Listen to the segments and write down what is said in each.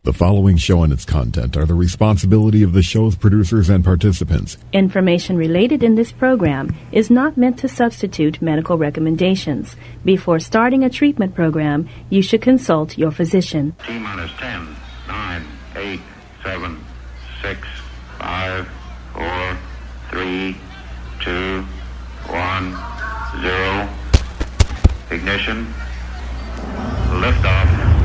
The following show and its content are the responsibility of the show's producers and participants. Information related in this program is not meant to substitute medical recommendations. Before starting a treatment program, you should consult your physician. T-minus 10, 9, 8, 7, 6, 5, 4, 3, 2, 1, 0. Ignition. Liftoff.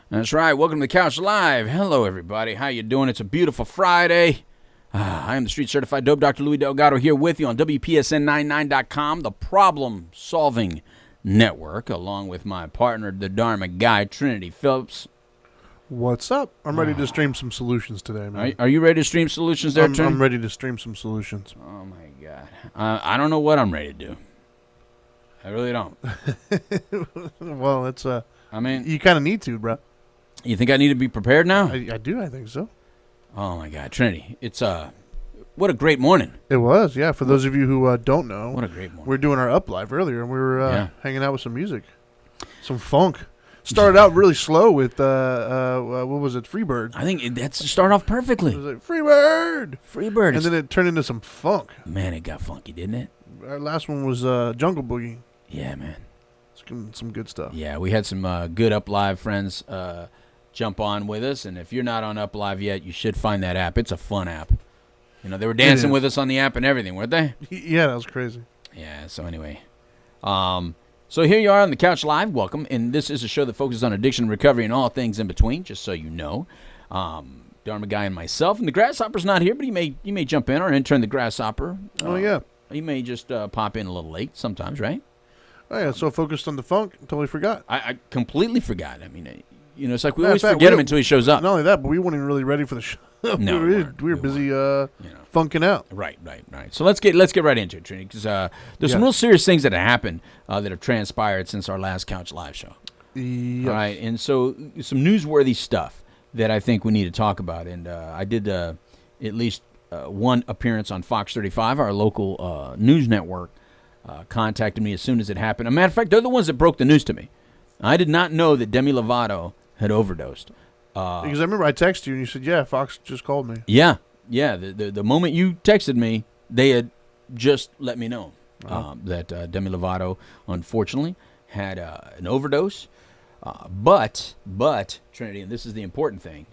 That's right. Welcome to the Couch Live. Hello, everybody. How you doing? It's a beautiful Friday. I am the street certified dope Dr. Louis Delgado here with you on WPSN99.com, the problem-solving network, along with my partner, the Dharma Guy Trinity Phillips. What's up? I'm ready to stream some solutions today, man. Are you ready to stream solutions there, Trinity? I'm ready to stream some solutions. Oh, my God. I don't know what I'm ready to do. I really don't. Well, it's I mean, you kind of need to, bro. You think I need to be prepared now? I do. I think so. Oh, my God. Trinity, it's what a great morning. It was, yeah. For those of you who don't know, what a great morning. We're doing our Up Live earlier, and we were hanging out with some music, some funk. Started out really slow with, what was it, Freebird. I think that's started off perfectly. It was like, Freebird! Freebird. And then it turned into some funk. Man, it got funky, didn't it? Our last one was Jungle Boogie. Yeah, man. Some good stuff. Yeah, we had some good Up Live friends jump on with us, and if you're not on Up Live yet, you should find that app. It's a fun app. You know, they were dancing with us on the app and everything, weren't they? Yeah, that was crazy. Yeah, so anyway. So here you are on the Couch Live. Welcome, and this is a show that focuses on addiction recovery and all things in between, just so you know. Dharma Guy and myself, and the Grasshopper's not here, but he may jump in. Our intern, the Grasshopper. Yeah. He may just pop in a little late sometimes, right? Oh, yeah, so focused on the funk, totally forgot. I completely forgot. I mean, you know, it's like we always forget him until he shows up. Not only that, but we weren't even really ready for the show. No, we were busy funking out. Right. So let's get right into it, Trinity, because there's some real serious things that have happened that have transpired since our last Couch Live show. Yes. All right, and so some newsworthy stuff that I think we need to talk about. And I did at least one appearance on Fox 35, our local news network. Contacted me as soon as it happened. As a matter of fact, they're the ones that broke the news to me. I did not know that Demi Lovato had overdosed. Because I remember I texted you and you said, yeah, Fox just called me. Yeah. The moment you texted me, they had just let me know that Demi Lovato, unfortunately, had an overdose. But, Trinity, and this is the important thing,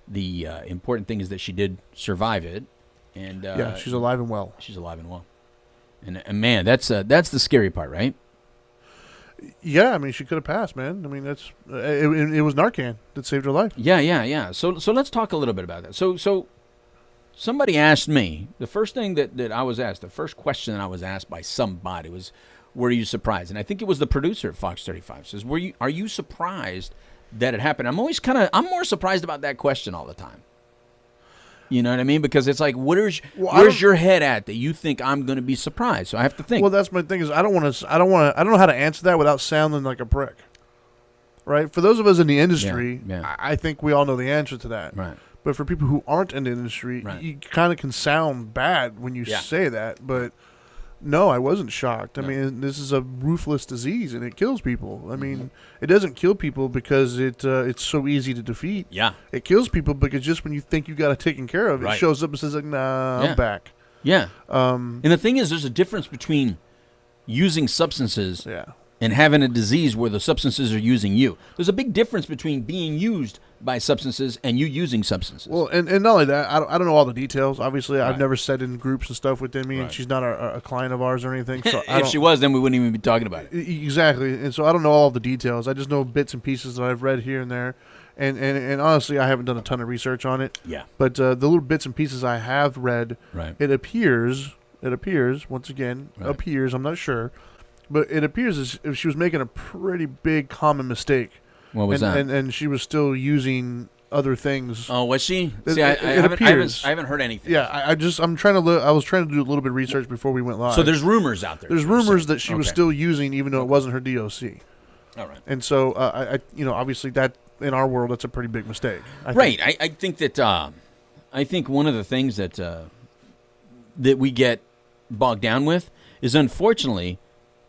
is that she did survive it. And yeah, she's alive and well. She's alive and well. And man, that's the scary part, right? Yeah, I mean, she could have passed, man. I mean, that's it was Narcan that saved her life. Yeah. So let's talk a little bit about that. So somebody asked me, the first thing that I was asked, the first question that I was asked by somebody was, were you surprised? And I think it was the producer at Fox 35 says, are you surprised that it happened? I'm more surprised about that question all the time. You know what I mean? Because it's like, where's your head at that you think I'm going to be surprised? So I have to think. Well, that's my thing is I don't know how to answer that without sounding like a prick. Right? For those of us in the industry, I think we all know the answer to that. Right. But for people who aren't in the industry, you kind of can sound bad when you say that. But no, I wasn't shocked. I mean, this is a ruthless disease, and it kills people. I mean, it doesn't kill people because it's so easy to defeat. Yeah. It kills people because just when you think you got it taken care of, it shows up and says, like, nah, I'm back. Yeah. And the thing is, there's a difference between using substances and having a disease where the substances are using you. There's a big difference between being used by substances and you using substances. Well, and not only that, I don't know all the details. Obviously, I've never sat in groups and stuff with Demi, and she's not a client of ours or anything. So if she was, then we wouldn't even be talking about it. Exactly. And so I don't know all the details. I just know bits and pieces that I've read here and there. And honestly, I haven't done a ton of research on it. Yeah. But the little bits and pieces I have read, it appears, once again, I'm not sure, but it appears as if she was making a pretty big common mistake. What was that? And she was still using other things. Oh, was she? See, I haven't heard anything. Yeah, I'm trying to look. I was trying to do a little bit of research before we went live. So there's rumors out there. There's rumors that she was still using, even though it wasn't her DOC. All right. And so, obviously that in our world, that's a pretty big mistake. I think that I think one of the things that that we get bogged down with is, unfortunately,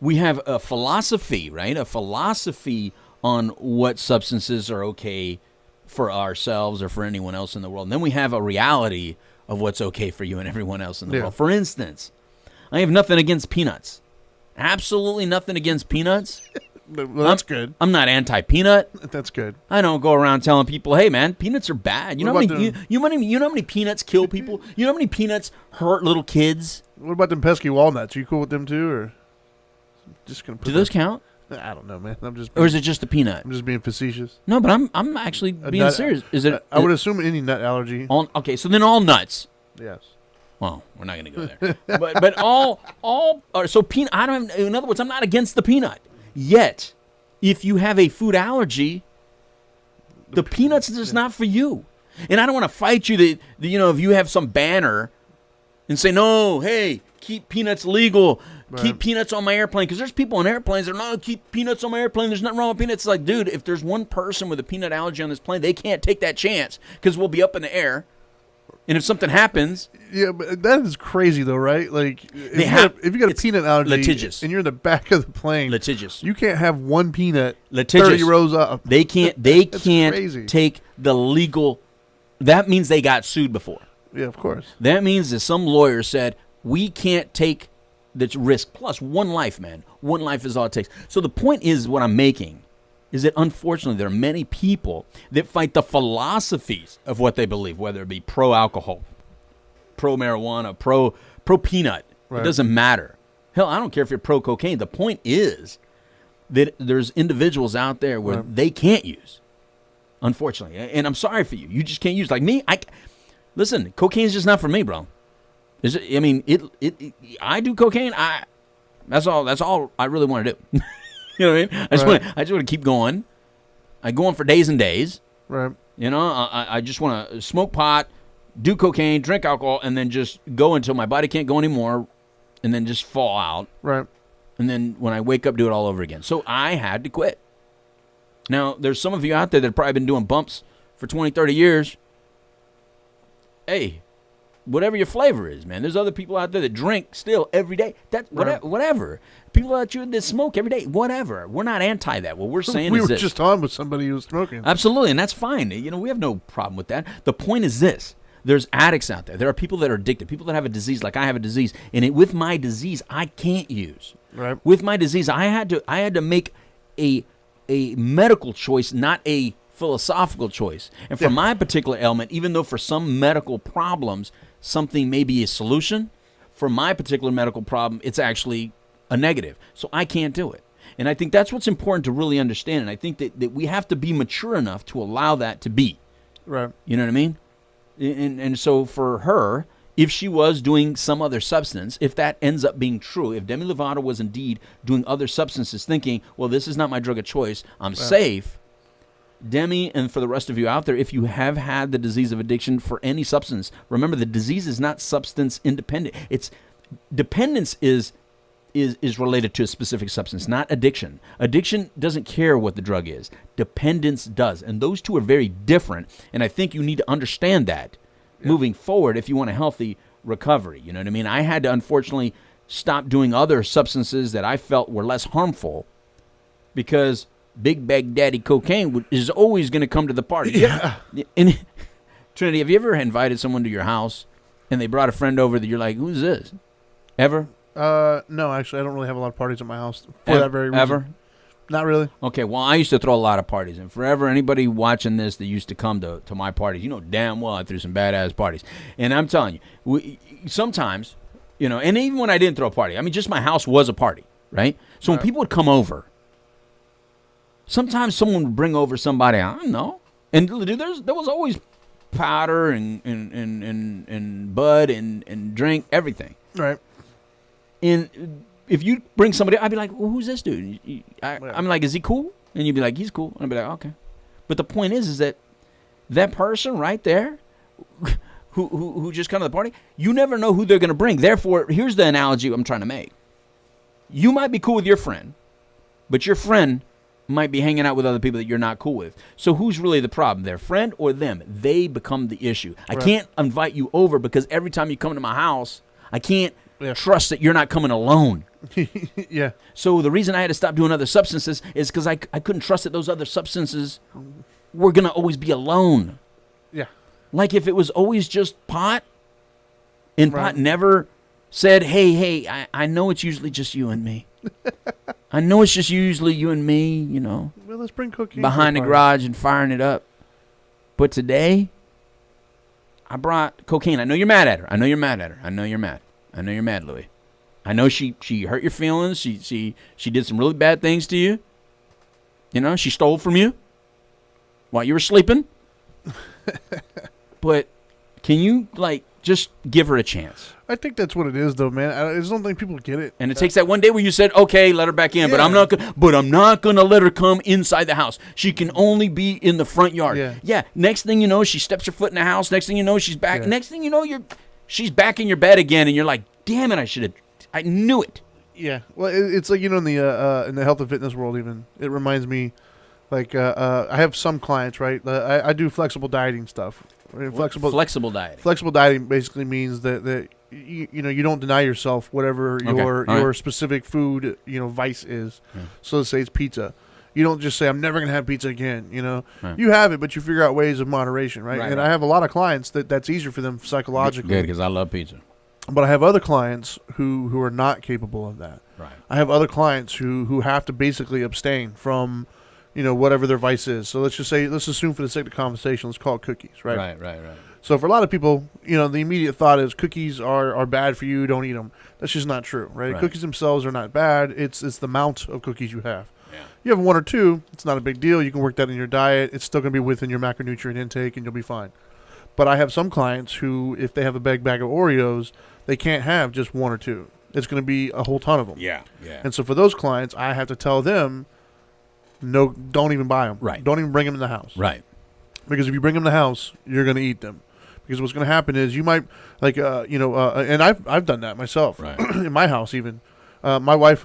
we have a philosophy, right? A philosophy on what substances are okay for ourselves or for anyone else in the world. And then we have a reality of what's okay for you and everyone else in the world. For instance, I have nothing against peanuts. Absolutely nothing against peanuts. Well, that's good. I'm not anti-peanut. That's good. I don't go around telling people, "Hey, man, peanuts are bad." You know how many peanuts kill people? You know how many peanuts hurt little kids? What about them pesky walnuts? Are you cool with them too, or just gonna? Do those count? I don't know, man. Or is it just a peanut? I'm just being facetious. No, but I'm actually being serious. Is it? I would assume any nut allergy. Okay, so then all nuts. Yes. Well, we're not going to go there. but all so peanut. In other words, I'm not against the peanut. Yet, if you have a food allergy, the peanuts is just not for you. And I don't want to fight you that if you have some banner and say, no, hey, keep peanuts legal, keep peanuts on my airplane. Because there's people on airplanes that are, no, keep peanuts on my airplane. There's nothing wrong with peanuts. It's like, dude, if there's one person with a peanut allergy on this plane, they can't take that chance because we'll be up in the air. And if something happens... Yeah, but that is crazy, though, right? Like, if you got a peanut allergy litigious. And you're in the back of the plane... Litigious. You can't have one peanut litigious. 30 rows up. They can't crazy. Take the legal... That means they got sued before. Yeah, of course. That means that some lawyer said, we can't take the risk. Plus, one life, man. One life is all it takes. So the point is, what I'm making... is that unfortunately there are many people that fight the philosophies of what they believe, whether it be pro-alcohol, pro-marijuana, pro-peanut. Right. It doesn't matter. Hell, I don't care if you're pro-cocaine. The point is that there's individuals out there where they can't use, unfortunately. And I'm sorry for you. You just can't use. Like me, listen, cocaine's just not for me, bro. I do cocaine. That's all I really want to do. You know what I mean? I just want to keep going. I go on for days and days. Right. I just want to smoke pot, do cocaine, drink alcohol, and then just go until my body can't go anymore, and then just fall out. Right. And then when I wake up, do it all over again. So I had to quit. Now, there's some of you out there that have probably been doing bumps for 20, 30 years. Hey, whatever your flavor is, man. There's other people out there that drink still every day. Whatever. People out there that smoke every day. Whatever. We're not anti that. What we're saying we is this. were just on with somebody who was smoking. Absolutely, and that's fine. We have no problem with that. The point is this. There's addicts out there. There are people that are addicted, people that have a disease like I have a disease. And with my disease, I can't use. Right. With my disease, I had to make a medical choice, not a philosophical choice. And for my particular ailment, even though for some medical problems, something may be a solution, for my particular medical problem, it's actually a negative. So I can't do it. And I think that's what's important to really understand. And I think that we have to be mature enough to allow that to be. Right. You know what I mean? And so for her, if she was doing some other substance, if that ends up being true, if Demi Lovato was indeed doing other substances thinking, well, this is not my drug of choice, I'm safe, Demi, and for the rest of you out there, if you have had the disease of addiction for any substance, remember the disease is not substance independent. It's dependence is related to a specific substance, not addiction. Addiction doesn't care what the drug is. Dependence does. And those two are very different. And I think you need to understand that moving forward if you want a healthy recovery. You know what I mean? I had to unfortunately stop doing other substances that I felt were less harmful because Big Bag Daddy cocaine is always going to come to the party. Yeah. And Trinity, have you ever invited someone to your house and they brought a friend over that you're like, who's this? Ever? No, actually, I don't really have a lot of parties at my house for that very reason. Ever? Not really. Okay, well, I used to throw a lot of parties, and forever, anybody watching this that used to come to my parties, you know damn well I threw some badass parties. And I'm telling you, sometimes, you know, and even when I didn't throw a party, I mean, just my house was a party, right? So when people would come over, sometimes someone would bring over somebody, I don't know, and dude, there was always powder and bud and drink, everything. Right. And if you bring somebody, I'd be like, well, who's this dude? I'm like, is he cool? And you'd be like, he's cool. And I'd be like, okay. But the point is that person right there who just come to the party, you never know who they're going to bring. Therefore, here's the analogy I'm trying to make. You might be cool with your friend, but your friend might be hanging out with other people that you're not cool with. So who's really the problem, their friend or them? They become the issue. I can't invite you over because every time you come to my house, I can't trust that you're not coming alone. Yeah. So the reason I had to stop doing other substances is because I couldn't trust that those other substances were going to always be alone. Yeah. Like if it was always just pot, and pot never said, hey, I know it's usually just you and me. I know it's just usually you and me, you know. Well, let's bring cocaine behind the garage and firing it up. But today, I brought cocaine. I know you're mad at her. I know you're mad, Louie. I know she hurt your feelings. She did some really bad things to you. You know, she stole from you while you were sleeping. But can you, like, just give her a chance? I think that's what it is, though, man. I just don't think people get it. And it takes that one day where you said, okay, let her back in, but I'm not going to let her come inside the house. She can only be in the front yard. Yeah. Next thing you know, she steps her foot in the house. Next thing you know, she's back. Next thing you know, she's back in your bed again, and you're like, damn it, I knew it. Yeah. Well, it's like, you know, in the health and fitness world, even it reminds me, like, I have some clients, right? I do flexible dieting stuff. Flexible dieting. Flexible dieting basically means that you know, you don't deny yourself whatever your specific food, you know, vice is. Yeah. So let's say it's pizza. You don't just say, I'm never going to have pizza again, you know. Right. You have it, but you figure out ways of moderation, right? And I have a lot of clients that's easier for them psychologically. Good, because I love pizza. But I have other clients who are not capable of that. Right. I have other clients who have to basically abstain from, you know, whatever their vice is. So let's assume for the sake of the conversation, let's call it cookies, right? Right. So for a lot of people, you know, the immediate thought is cookies are bad for you, don't eat them. That's just not true, right? Cookies themselves are not bad. It's the amount of cookies you have. Yeah. You have one or two, it's not a big deal. You can work that in your diet. It's still going to be within your macronutrient intake, and you'll be fine. But I have some clients who, if they have a big bag of Oreos, they can't have just one or two. It's going to be a whole ton of them. Yeah. And so for those clients, I have to tell them, no, don't even buy them. Right. Don't even bring them in the house. Right. Because if you bring them in the house, you're going to eat them. Because what's going to happen is you might, like, and I've done that myself. Right. In my house even. My wife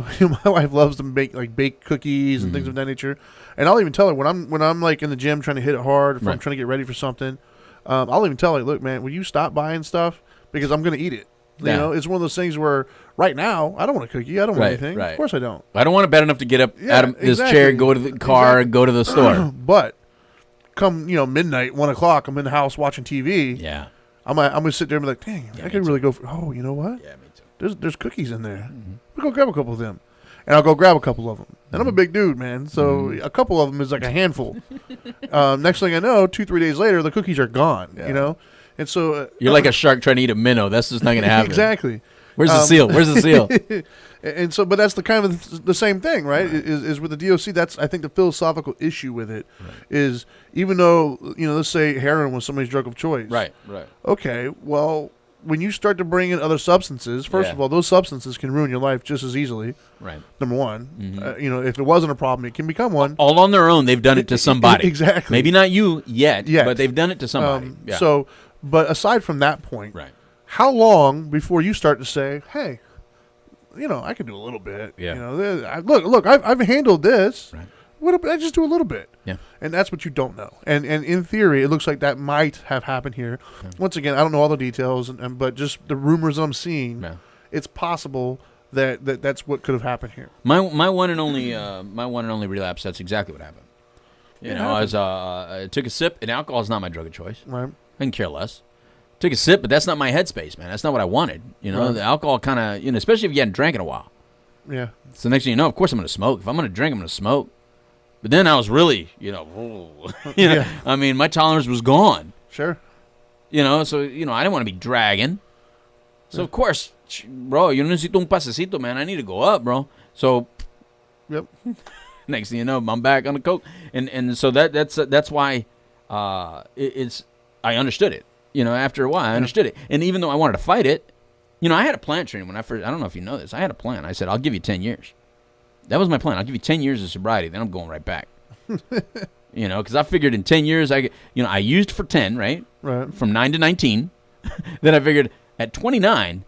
loves to bake cookies and things of that nature. And I'll even tell her when I'm like in the gym trying to hit it hard, if I'm trying to get ready for something, I'll even tell her, look, man, will you stop buying stuff? Because I'm going to eat it. You know, it's one of those things where right now I don't want a cookie. I don't want anything. Right. Of course I don't. I don't want to bad enough to get up out of this chair, go to the car, go to the store. But come, midnight, 1 o'clock, I'm in the house watching TV. Yeah. I'm gonna sit there and be like, dang, I could really go for. Oh, you know what? Yeah, me too. There's cookies in there. Mm-hmm. We'll go grab a couple of them, and I'll go grab a couple of them. And I'm a big dude, man, so a couple of them is like a handful. Next thing I know, 2-3 days later, the cookies are gone. Yeah. You know. And so you're like a shark trying to eat a minnow. That's just not going to happen. Exactly. Where's the seal? Where's the seal? And so, but that's the kind of the same thing, right? Is with the DOC. That's, I think, the philosophical issue with it is, even though, let's say heroin was somebody's drug of choice. Right. Okay. Well, when you start to bring in other substances, first of all, those substances can ruin your life just as easily. Right. Number one, if it wasn't a problem, it can become one. All on their own, they've done it to somebody. Exactly. Maybe not you yet, but they've done it to somebody. So. But aside from that point, how long before you start to say, hey, I can do a little bit. Yeah. Look, I've handled this. Right. What if I just do a little bit? Yeah. And that's what you don't know. And in theory, it looks like that might have happened here. Yeah. Once again, I don't know all the details, but just the rumors I'm seeing, it's possible that's what could have happened here. My one and only relapse. That's exactly what happened. I took a sip, and alcohol is not my drug of choice. Right. I can care less. Took a sip, but that's not my headspace, man. That's not what I wanted. The alcohol kind of, especially if you hadn't drank in a while. Yeah. So next thing you know, of course I'm going to smoke. If I'm going to drink, I'm going to smoke. But then I was really, Yeah. I mean, my tolerance was gone. Sure. So, I didn't want to be dragging. So, of course, bro, yo necesito un pasecito, man. I need to go up, bro. So, yep. Next thing you know, I'm back on the coke. And so that's why it's I understood it. After a while, I understood it. And even though I wanted to fight it, I had a plan, Trini, when I first, I don't know if you know this. I had a plan. I said, I'll give you 10 years. That was my plan. I'll give you 10 years of sobriety, then I'm going right back. Because I figured in 10 years, I used for 10, right? Right. From 9 to 19. Then I figured at 29,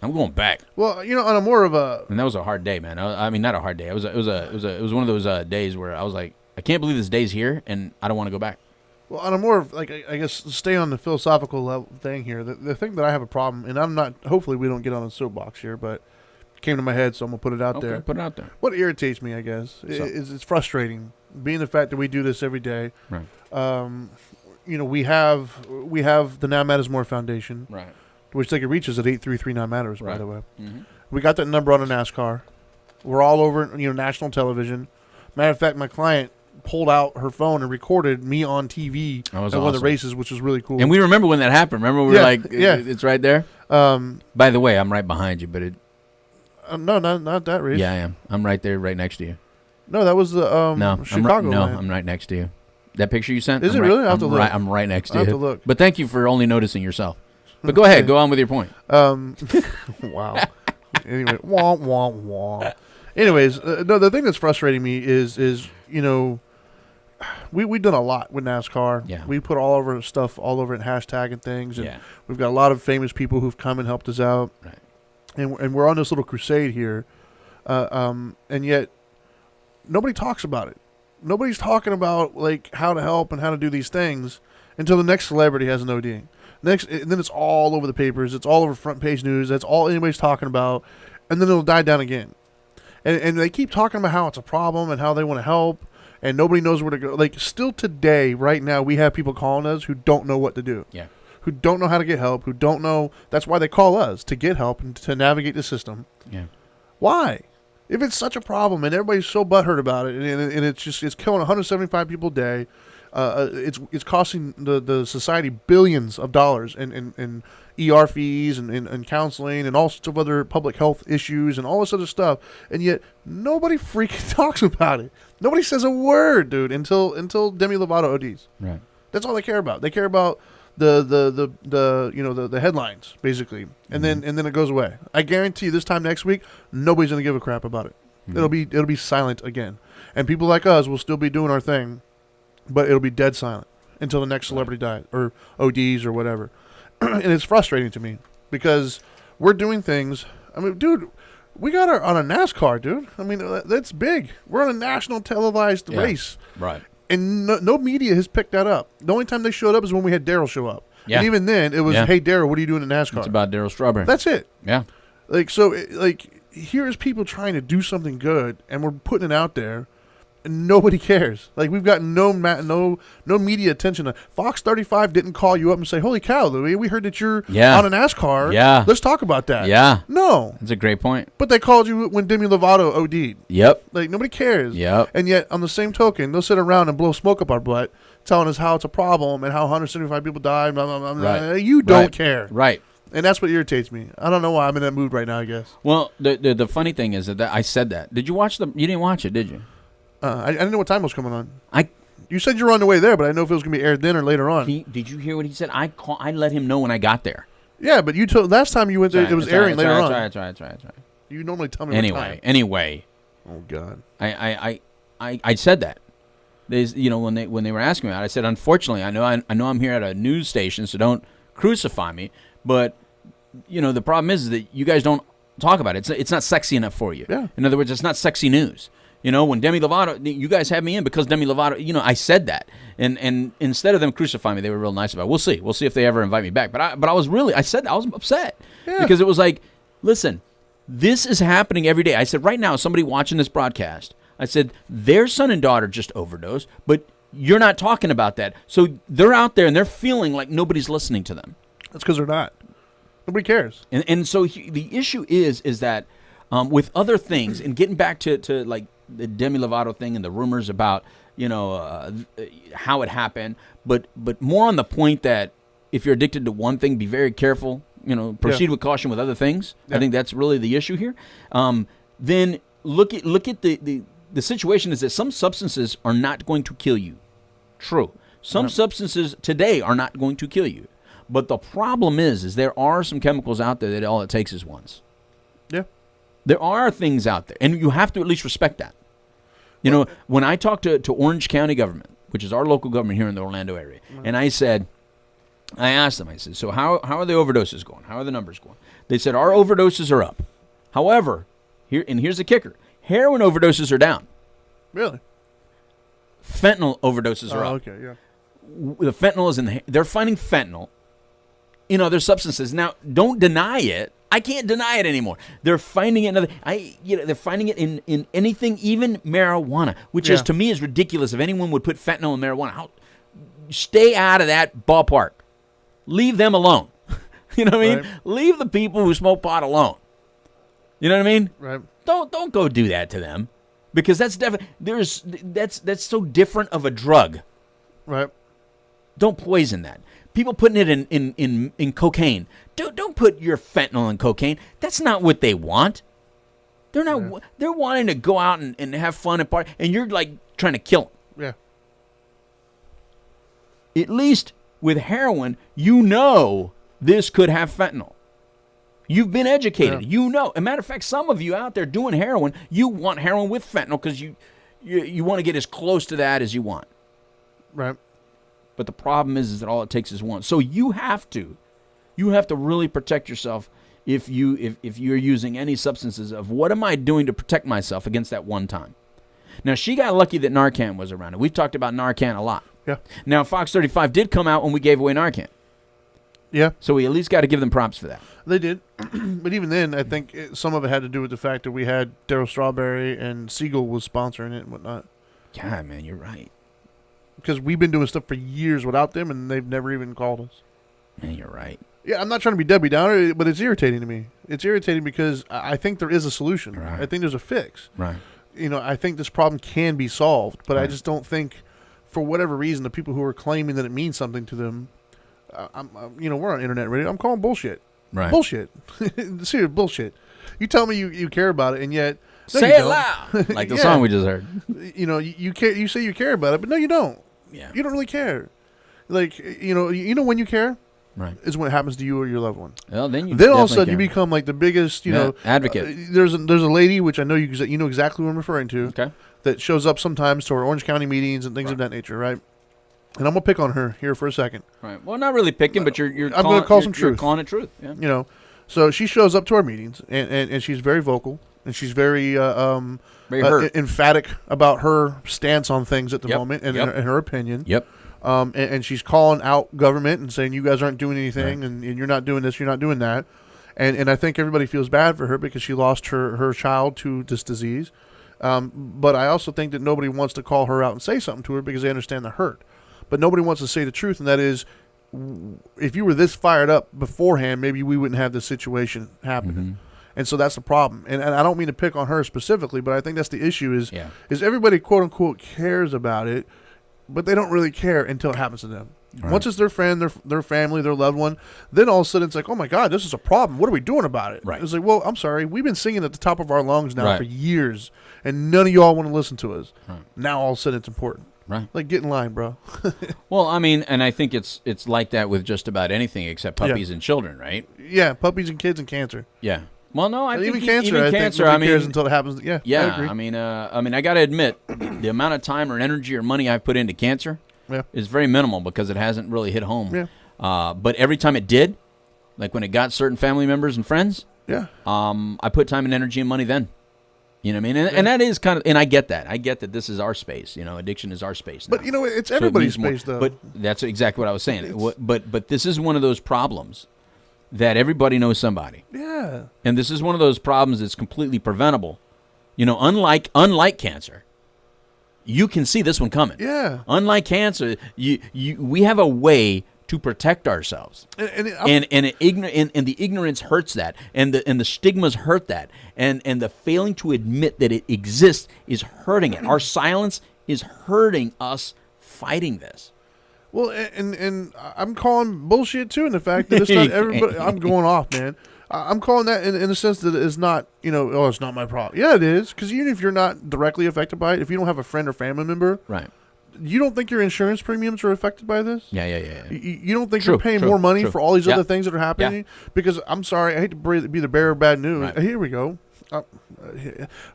I'm going back. Well, on a more of a, and that was a hard day, man. I mean, not a hard day. It was one of those days where I was like, I can't believe this day's here, and I don't want to go back. Well, on a more of, like, I guess, stay on the philosophical level thing here. The thing that I have a problem, and I'm not. Hopefully, we don't get on a soapbox here, but it came to my head, so I'm gonna put it out there. Put it out there. What irritates me, I guess, is it's frustrating, being the fact that we do this every day. Right. We have the Now Matters More Foundation, Right. which they can reach us at 833 Now Matters. Right. By the way, Mm-hmm. we got that number on a NASCAR. We're all over, national television. Matter of fact, my client pulled out her phone and recorded me on TV at one of the races, which was really cool. And we remember when that happened. Remember we were like, it's right there. By the way, I'm right behind you, but it. No, not that race. Yeah, I am. I'm right there, right next to you. No, that was the Chicago. I'm right next to you. That picture you sent? Is it really? I have to look. I'm right next to you. I have to look. But thank you for only noticing yourself. But go ahead. Go on with your point. Wow. Anyway, wah, wah, wah. Anyways, no, the thing that's frustrating me is we've done a lot with NASCAR. Yeah. We put all over stuff all over it, hashtagging things, and Yeah. we've got a lot of famous people who've come and helped us out. Right. And we're on this little crusade here, and yet nobody talks about it. Nobody's talking about like how to help and how to do these things until the next celebrity has an OD. And then it's all over the papers. It's all over front page news. That's all anybody's talking about, and then it'll die down again. And they keep talking about how it's a problem and how they want to help, and nobody knows where to go. Like, still today, right now, we have people calling us who don't know what to do. Yeah. Who don't know how to get help, who don't know. That's why they call us, to get help and to navigate the system. Yeah. Why? If it's such a problem and everybody's so butthurt about it, and it's killing 175 people a day, it's costing the society billions of dollars in ER fees and counseling and all sorts of other public health issues and all this other stuff, and yet nobody freaking talks about it. Nobody says a word, dude, until Demi Lovato ODs. Right. That's all they care about. They care about the headlines, basically, and then it goes away. I guarantee you, this time next week, nobody's gonna give a crap about it. Mm-hmm. It'll be silent again, and people like us will still be doing our thing, but it'll be dead silent until the next celebrity dies or ODs or whatever. And it's frustrating to me because we're doing things. I mean, dude, we got on a NASCAR, dude. I mean, that's big. We're on a national televised race, right? And no media has picked that up. The only time they showed up is when we had Daryl show up. Yeah. And even then, it was, hey, Daryl, what are you doing in NASCAR? It's about Daryl Strawberry. That's it. Yeah. Here's people trying to do something good, and we're putting it out there, and nobody cares. Like, we've got no media attention. Fox 35 didn't call you up and say, holy cow, Louis, we heard that you're on a NASCAR. Yeah. Let's talk about that. Yeah. No. That's a great point. But they called you when Demi Lovato OD'd. Yep. Like, nobody cares. Yep. And yet, on the same token, they'll sit around and blow smoke up our butt, telling us how it's a problem and how 175 people died. Blah, blah, blah, blah. Right. You don't care. Right. And that's what irritates me. I don't know why I'm in that mood right now, I guess. Well, the funny thing is that I said that. Did you watch You didn't watch it, did you? I didn't know what time it was coming on. You said you were on the way there, but I didn't know if it was going to be aired then or later on. Did you hear what he said? I let him know when I got there. Yeah, but you told last time you went there, it was airing later on. That's right. You normally tell me what time. Anyway. Oh God. I said that. When they were asking me about it, I said, unfortunately, I know I'm here at a news station, so don't crucify me. But the problem is that you guys don't talk about it. It's not sexy enough for you. Yeah. In other words, it's not sexy news. When Demi Lovato, you guys had me in because Demi Lovato, I said that. And instead of them crucifying me, they were real nice about it. We'll see. We'll see if they ever invite me back. But I was upset. Yeah. Because it was like, listen, this is happening every day. I said, right now, somebody watching this broadcast, I said, their son and daughter just overdosed, but you're not talking about that. So they're out there and they're feeling like nobody's listening to them. That's because they're not. Nobody cares. And so the issue is that with other things, and getting back to like the Demi Lovato thing and the rumors about, how it happened, but more on the point that if you're addicted to one thing, be very careful, proceed with caution with other things. I think that's really the issue here. Then look at the situation is that some substances are not going to kill you. True. Some substances today are not going to kill you. But the problem is there are some chemicals out there that all it takes is once. Yeah. There are things out there, and you have to at least respect that. When I talked to Orange County government, which is our local government here in the Orlando area, and I asked them, so how are the overdoses going? How are the numbers going? They said, our overdoses are up. However, here's the kicker. Heroin overdoses are down. Really? Fentanyl overdoses are up. Okay, yeah. The fentanyl is they're finding fentanyl in other substances. Now, don't deny it. I can't deny it anymore. They're finding it they're finding it in anything, even marijuana, which is to me is ridiculous. If anyone would put fentanyl in marijuana, stay out of that ballpark. Leave them alone. You know what I mean? Leave the people who smoke pot alone. You know what I mean? Right. Don't go do that to them, because that's definitely that's so different of a drug. Right. Don't poison that. People putting it in cocaine. Don't put your fentanyl in cocaine. That's not what they want. They're not. Yeah. They're wanting to go out and have fun and party, and you're like trying to kill them. Yeah. At least with heroin, this could have fentanyl. You've been educated. Yeah. As a matter of fact, some of you out there doing heroin, you want heroin with fentanyl because you want to get as close to that as you want. Right. But the problem is that all it takes is one. So you have to really protect yourself if you're using any substances of what am I doing to protect myself against that one time. Now, she got lucky that Narcan was around. And we've talked about Narcan a lot. Yeah. Now, Fox 35 did come out when we gave away Narcan. Yeah. So we at least got to give them props for that. They did. But even then, I think some of it had to do with the fact that we had Darryl Strawberry and Siegel was sponsoring it and whatnot. Yeah, man, you're right. Because we've been doing stuff for years without them, and they've never even called us. Man, you're right. Yeah, I'm not trying to be Debbie Downer, but it's irritating to me. It's irritating because I think there is a solution. Right. I think there's a fix. Right. I think this problem can be solved, but right. I just don't think, for whatever reason, the people who are claiming that it means something to them, we're on internet radio. I'm calling bullshit. Right. Bullshit. Serious bullshit. You tell me you care about it, and yet say it loud, like the song we just heard. You care. You say you care about it, but no, you don't. Yeah. You don't really care. Like when you care, right, is when it happens to you or your loved one. Well, then all of a sudden you become like the biggest, advocate. There's a lady which I know you know exactly what I'm referring to. Okay. That shows up sometimes to our Orange County meetings and things of that nature, right? And I'm gonna pick on her here for a second. Right. Well, not really picking, but you're. I'm gonna call some truth. You're calling it truth. Yeah. So she shows up to our meetings and she's very vocal and she's very emphatic about her stance on things at the moment and her opinion. Yep. And she's calling out government and saying you guys aren't doing anything and you're not doing this, you're not doing that. And I think everybody feels bad for her because she lost her child to this disease. But I also think that nobody wants to call her out and say something to her because they understand the hurt. But nobody wants to say the truth, and that is, if you were this fired up beforehand, maybe we wouldn't have this situation happening. Mm-hmm. And so that's the problem. And I don't mean to pick on her specifically, but I think that's the issue is everybody, quote unquote, cares about it, but they don't really care until it happens to them. Right. Once it's their friend, their family, their loved one, then all of a sudden it's like, oh my God, this is a problem. What are we doing about it? Right. It's like, well, I'm sorry. We've been singing at the top of our lungs now for years, and none of y'all want to listen to us. Right. Now all of a sudden it's important. Right. Like, get in line, bro. Well, I mean, and I think it's like that with just about anything except puppies and children, right? Yeah, puppies and kids and cancer. Yeah. Well, no, I think even cancer. I think nobody cares until it happens. Yeah. Yeah. I agree. I mean, I got to admit, the amount of time or energy or money I've put into cancer is very minimal because it hasn't really hit home. Yeah. But every time it did, like when it got certain family members and friends, I put time and energy and money then. You know what I mean? And that is kind of, and I get that. I get that this is our space. Addiction is our space now. But, it's everybody's space, though. But that's exactly what I was saying. But this is one of those problems that everybody knows somebody. Yeah. And this is one of those problems that's completely preventable. Unlike cancer, you can see this one coming. Yeah. Unlike cancer, we have a way to protect ourselves. And the ignorance hurts that, and the stigmas hurt that, and the failing to admit that it exists is hurting it. Our silence is hurting us fighting this. Well, and I'm calling bullshit too in the fact that it's not everybody. I'm going off, man. I'm calling that in the sense that it's not, it's not my problem. Yeah, it is, because even if you're not directly affected by it, if you don't have a friend or family member, right? You don't think your insurance premiums are affected by this? Yeah. You don't think you're paying more money for all these other things that are happening? Yeah. Because I'm sorry, I hate to be the bearer of bad news. Right. Here we go.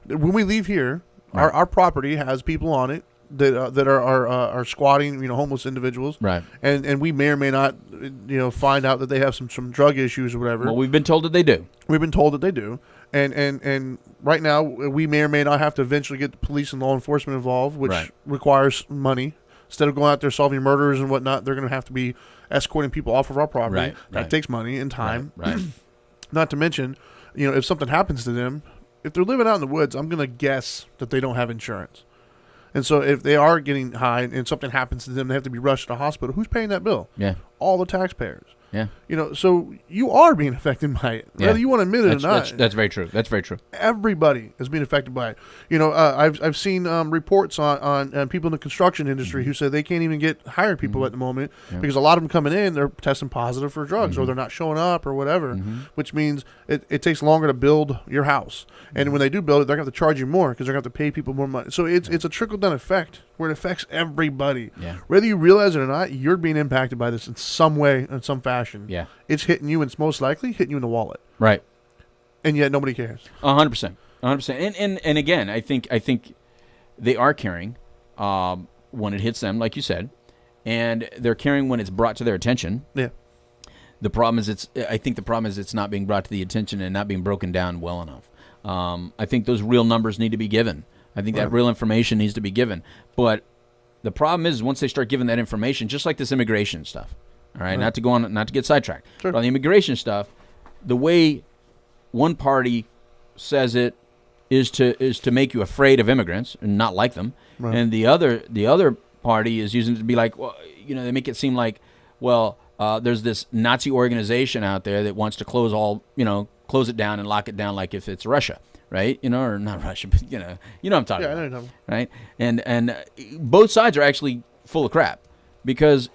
When we leave here, right, our property has people on it that are squatting, homeless individuals, right? And we may or may not, find out that they have some drug issues or whatever. Well, we've been told that they do. We've been told that they do, and right now we may or may not have to eventually get the police and law enforcement involved, which requires money. Instead of going out there solving murders and whatnot, they're going to have to be escorting people off of our property. Right. That takes money and time. Right. Not to mention, if something happens to them, if they're living out in the woods, I'm going to guess that they don't have insurance. And so if they are getting high and something happens to them, they have to be rushed to a hospital. Who's paying that bill? Yeah. All the taxpayers. Yeah. So you are being affected by it, whether you want to admit it or not. That's very true. That's very true. Everybody is being affected by it. I've seen reports on people in the construction industry who say they can't even hire people at the moment because a lot of them coming in, they're testing positive for drugs or they're not showing up or whatever, which means it takes longer to build your house. And when they do build it, they're going to have to charge you more because they're going to have to pay people more money. So it's a trickle-down effect where it affects everybody. Yeah. Whether you realize it or not, you're being impacted by this in some way, in some fashion. Yeah. It's hitting you, and it's most likely hitting you in the wallet. Right. And yet nobody cares. 100%. 100%. And again, I think they are caring when it hits them, like you said, and they're caring when it's brought to their attention. Yeah. The problem is it's not being brought to the attention and not being broken down well enough. I think those real numbers need to be given. I think that real information needs to be given. But the problem is once they start giving that information, just like this immigration stuff, all right, not to get sidetracked. Sure. But on the immigration stuff, the way one party says it is to make you afraid of immigrants and not like them, and the other party is using it to be like, well, they make it seem like, well, there's this Nazi organization out there that wants to close it down and lock it down like if it's Russia. Right, or not Russia, but what I'm talking about. I know. Right, and both sides are actually full of crap, because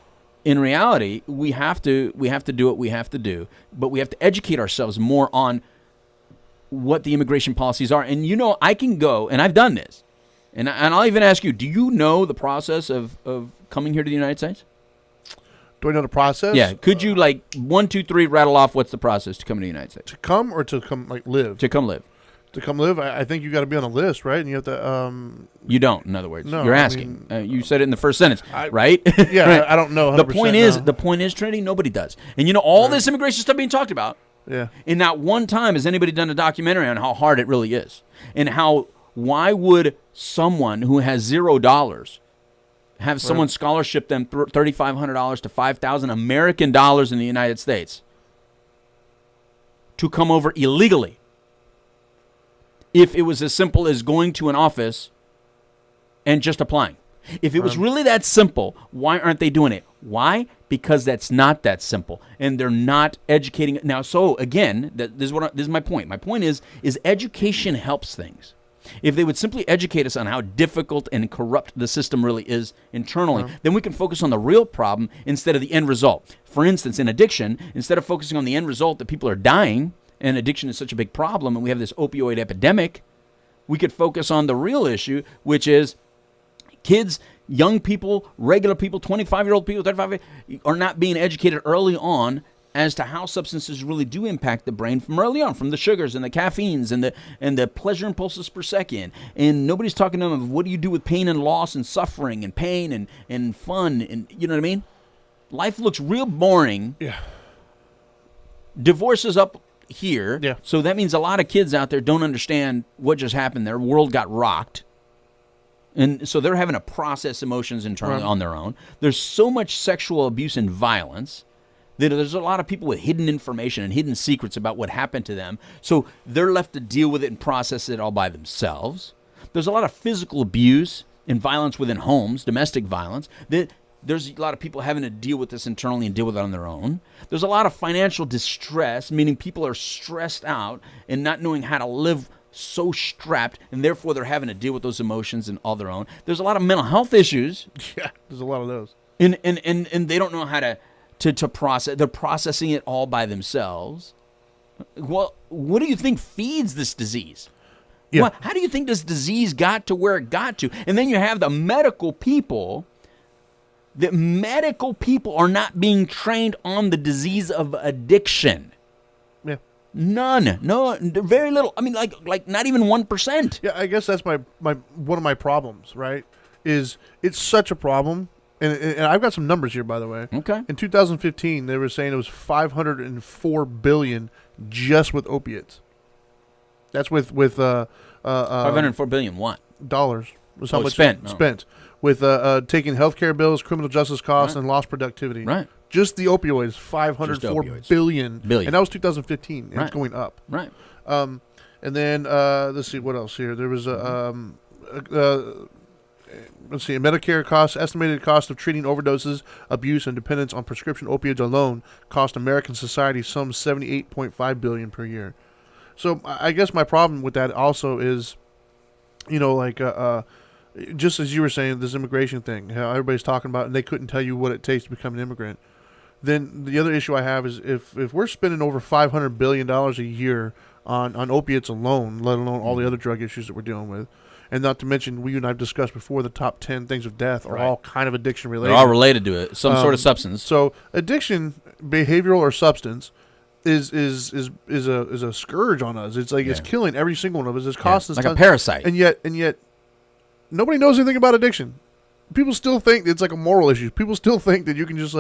in reality we have to do what we have to do, but we have to educate ourselves more on what the immigration policies are. And I can go, and I've done this, and I'll even ask you: do you know the process of coming here to the United States? Do I know the process? Yeah. Could you 1, 2, 3 rattle off what's the process to come to the United States? To come or to come live? To come live. To come live, I think you got to be on a list, right? And you have to. You don't. In other words, no, you're asking. You said it in the first sentence, right? Yeah, right. I don't know. The point is, Trinity, nobody does. And all this immigration stuff being talked about. Yeah. And not one time has anybody done a documentary on how hard it really is, and why would someone who has $0 have someone scholarship them $3,500 to $5,000 American dollars in the United States to come over illegally? If it was as simple as going to an office and just applying. If it was really that simple, why aren't they doing it? Why? Because that's not that simple, and they're not educating. Now, so again, this is my point. My point is education helps things. If they would simply educate us on how difficult and corrupt the system really is internally, then we can focus on the real problem instead of the end result. For instance, in addiction, instead of focusing on the end result that people are dying, and addiction is such a big problem, and we have this opioid epidemic, we could focus on the real issue, which is kids, young people, regular people, 25-year-old people, 35 are not being educated early on as to how substances really do impact the brain from early on, from the sugars and the caffeines and the pleasure impulses per second. And nobody's talking to them of what do you do with pain and loss and suffering and pain and fun, and you know what I mean? Life looks real boring. Yeah. Divorce is up here. Yeah. So that means a lot of kids out there don't understand what just happened. Their world got rocked. And so they're having to process emotions internally on their own. There's so much sexual abuse and violence that there's a lot of people with hidden information and hidden secrets about what happened to them. So they're left to deal with it and process it all by themselves. There's a lot of physical abuse and violence within homes, domestic violence, that There's a lot of people having to deal with this internally and deal with it on their own. There's a lot of financial distress, meaning people are stressed out and not knowing how to live so strapped, and therefore they're having to deal with those emotions and all their own. There's a lot of mental health issues. Yeah, there's a lot of those. And they don't know how to process. They're processing it all by themselves. Well, what do you think feeds this disease? Yeah. Well, how do you think this disease got to where it got to? And then you have the medical people. The medical people are not being trained on the disease of addiction. Yeah. None. No, very little. I mean, like not even 1%. Yeah, I guess that's my one of my problems, right? Is it's such a problem. And I've got some numbers here, by the way. Okay. In 2015, they were saying it was $504 billion just with opiates. That's with $504 billion what? Dollars. Was how much spent. Spent with taking healthcare bills, criminal justice costs, and lost productivity. Right. Just the opioids, $504 billion. And that was 2015, and it's going up. Right. And then let's see what else here. There was let's see, Medicare costs, estimated cost of treating overdoses, abuse, and dependence on prescription opioids alone cost American society some $78.5 billion per year. So I guess my problem with that also is, just as you were saying, this immigration thing, how everybody's talking about, and they couldn't tell you what it takes to become an immigrant. Then the other issue I have is if we're spending over $500 billion a year on opiates alone, let alone all the other drug issues that we're dealing with, and not to mention, you and I have discussed before, the top 10 things of death are all kind of addiction related. They're all related to it, some sort of substance. So addiction, behavioral or substance, is a scourge on us. It's like it's killing every single one of us. It's costing us like a parasite. And yet nobody knows anything about addiction. People still think it's like a moral issue. People still think that you can just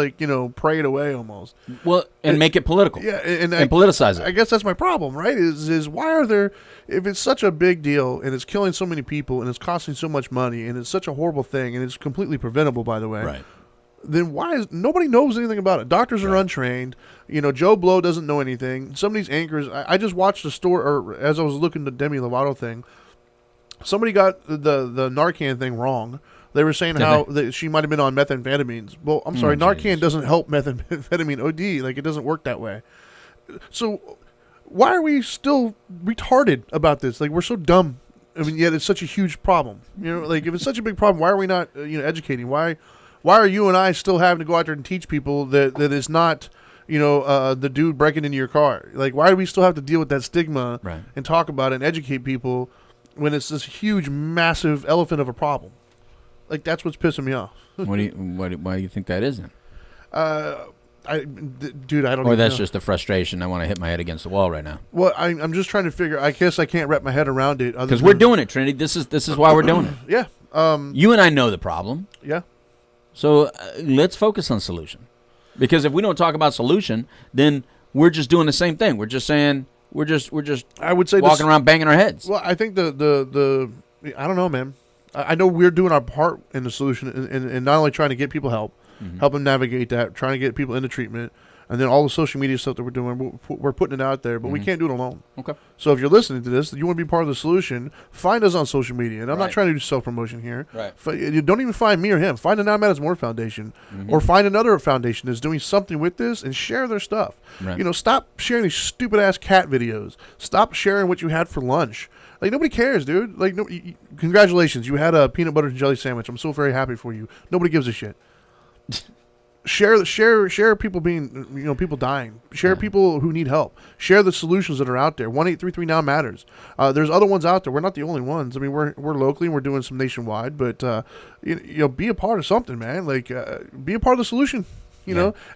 pray it away almost. Well, and make it political. Yeah, and politicize it. I guess that's my problem, right? Is why are there, if it's such a big deal and it's killing so many people and it's costing so much money and it's such a horrible thing and it's completely preventable, by the way. Right. Then why is nobody knows anything about it? Doctors are untrained. Joe Blow doesn't know anything. Some of these anchors, I just watched a story, or as I was looking at the Demi Lovato thing, somebody got the Narcan thing wrong. They were saying that she might have been on methamphetamines. Well, I'm sorry, Narcan doesn't help methamphetamine OD. Like, it doesn't work that way. So why are we still retarded about this? Like, we're so dumb. I mean, yet it's such a huge problem. Like, if it's such a big problem, why are we not educating? Why are you and I still having to go out there and teach people that it's not the dude breaking into your car? Like, why do we still have to deal with that stigma and talk about it and educate people when it's this huge, massive elephant of a problem? Like, that's what's pissing me off. Why do you think that is then? Dude, I don't. Or that's just a frustration. I want to hit my head against the wall right now. Well, I'm just trying to figure. I guess I can't wrap my head around it. Because we're doing it, Trinity. This is why we're doing it. Yeah. You and I know the problem. Yeah. So let's focus on solution. Because if we don't talk about solution, then we're just doing the same thing. We're just saying we're just. I would say walking around banging our heads. Well, I think the I don't know, man. I know we're doing our part in the solution, and not only trying to get people help, help them navigate that, trying to get people into treatment, and then all the social media stuff that we're doing, we're putting it out there, but we can't do it alone. Okay. So if you're listening to this, you want to be part of the solution, find us on social media. And I'm not trying to do self-promotion here. Right. You don't even find me or him. Find the Now Matters More Foundation, or find another foundation that's doing something with this and share their stuff. Right. Stop sharing these stupid-ass cat videos. Stop sharing what you had for lunch. Like, nobody cares, dude. Like, congratulations, you had a peanut butter and jelly sandwich. I'm so very happy for you. Nobody gives a shit. Share people being, people dying. Share people who need help. Share the solutions that are out there. 1-833 Now Matters. There's other ones out there. We're not the only ones. I mean, we're locally and we're doing some nationwide, but be a part of something, man. Like, be a part of the solution. At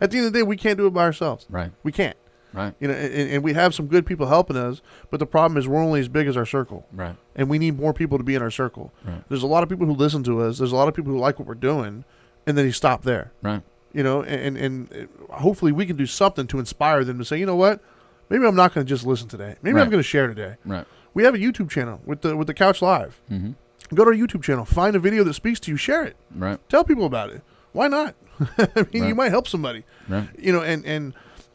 the end of the day, we can't do it by ourselves. Right. We can't. Right. And we have some good people helping us, but the problem is we're only as big as our circle. Right. And we need more people to be in our circle. Right. There's a lot of people who listen to us. There's a lot of people who like what we're doing, and then you stop there. Right. And hopefully we can do something to inspire them to say, you know what? Maybe I'm not going to just listen today. Maybe I'm going to share today. Right. We have a YouTube channel with the Couch Live. Go to our YouTube channel, find a video that speaks to you, share it. Right. Tell people about it. Why not? I mean, you might help somebody. Right.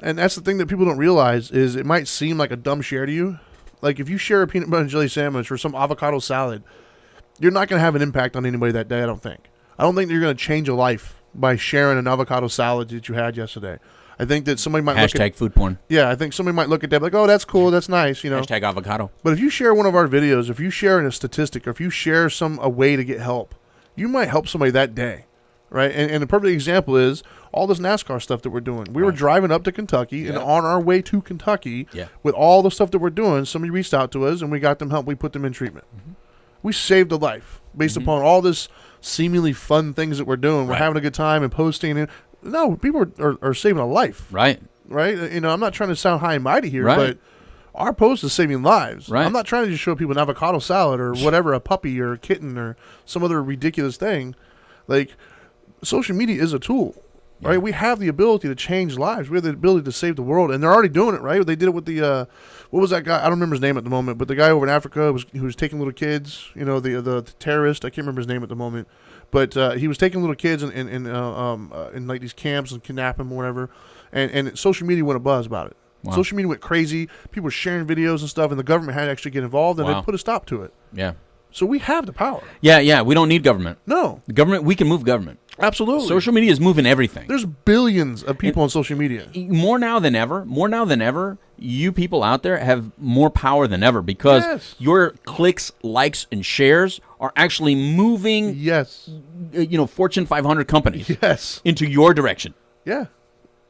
And that's the thing that people don't realize is it might seem like a dumb share to you. Like, if you share a peanut butter and jelly sandwich or some avocado salad, you're not going to have an impact on anybody that day, I don't think. I don't think you're going to change a life by sharing an avocado salad that you had yesterday. I think that somebody might hashtag food porn. Yeah, I think somebody might look at that like, oh, that's cool, that's nice, Hashtag avocado. But if you share one of our videos, if you share a statistic, or if you share a way to get help, you might help somebody that day, right? And the perfect example is all this NASCAR stuff that we're doing. We were driving up to Kentucky, and on our way to Kentucky, with all the stuff that we're doing, somebody reached out to us, and we got them help. We put them in treatment. Mm-hmm. We saved a life based upon all this seemingly fun things that we're doing. We're having a good time and posting it. No, people are saving a life. Right. I'm not trying to sound high and mighty here, but our post is saving lives. Right. I'm not trying to just show people an avocado salad or whatever, a puppy or a kitten or some other ridiculous thing. Like, social media is a tool, right? We have the ability to change lives. We have the ability to save the world, and they're already doing it, right? They did it with the, what was that guy? I don't remember his name at the moment, but the guy over in Africa who was taking little kids, the terrorist. I can't remember his name at the moment. But he was taking little kids in like these camps and kidnapping them or whatever, and social media went abuzz about it. Wow. Social media went crazy. People were sharing videos and stuff, and the government had to actually get involved, and they put a stop to it. Yeah. So we have the power. Yeah. We don't need government. No. The government, we can move government. Absolutely. Social media is moving everything. There's billions of people on social media. More now than ever, you people out there have more power than ever because your clicks, likes, and shares are actually moving Fortune 500 companies into your direction. Yeah.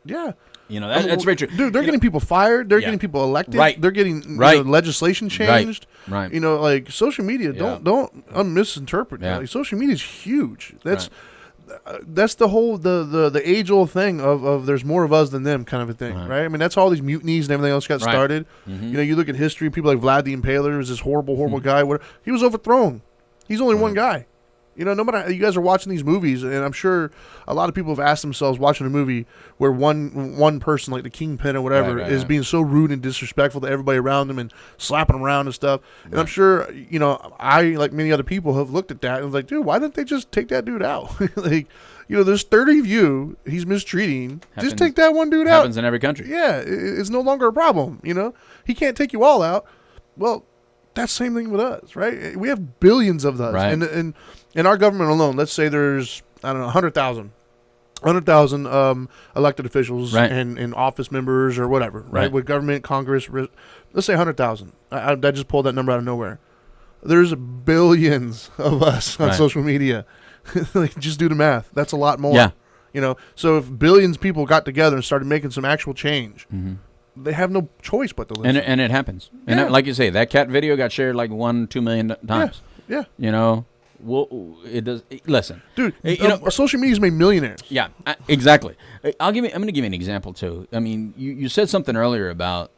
That's very true. Dude, they're getting people fired. They're getting people elected. Right. They're getting legislation changed. Right. Like social media, don't misinterpret that. Like, social media is huge. That's the whole the age old thing of there's more of us than them kind of a thing, right? I mean, that's how all these mutinies and everything else got started. Mm-hmm. You look at history, people like Vlad the Impaler was this horrible guy. He was overthrown. He's only one guy. No matter, you guys are watching these movies, and I'm sure a lot of people have asked themselves watching a movie where one person, like the Kingpin or whatever, is being so rude and disrespectful to everybody around them and slapping them around and stuff. And I'm sure, I, like many other people, have looked at that and was like, dude, why didn't they just take that dude out? Like, there's 30 of you he's mistreating. Just take that one dude out. Happens in every country. Yeah, it's no longer a problem. He can't take you all out. Well, that's the same thing with us, right? We have billions of us. Right. And in our government alone, let's say there's, 100,000 elected officials and office members or whatever, right? With government, Congress, let's say 100,000. I just pulled that number out of nowhere. There's billions of us on social media. Like, just do the math. That's a lot more. Yeah. So if billions of people got together and started making some actual change, they have no choice but to listen. And it happens. And like you say, that cat video got shared like 1-2 million times. Yeah. Well, it does. Listen, dude. Social media's made millionaires. Yeah, exactly. I'm going to give you an example too. I mean, you said something earlier about,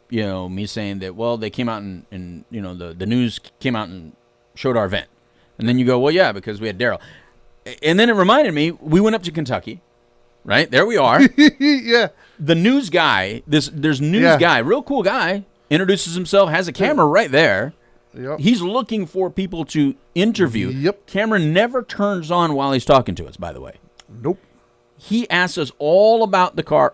me saying that. Well, they came out and the news came out and showed our event, and then you go, well, yeah, because we had Daryl, and then it reminded me we went up to Kentucky, right? There we are. Yeah. The news guy, there's news guy, real cool guy, introduces himself, has a camera right there. Yep. He's looking for people to interview. Yep. Camera never turns on while he's talking to us, by the way. Nope. He asks us all about the car,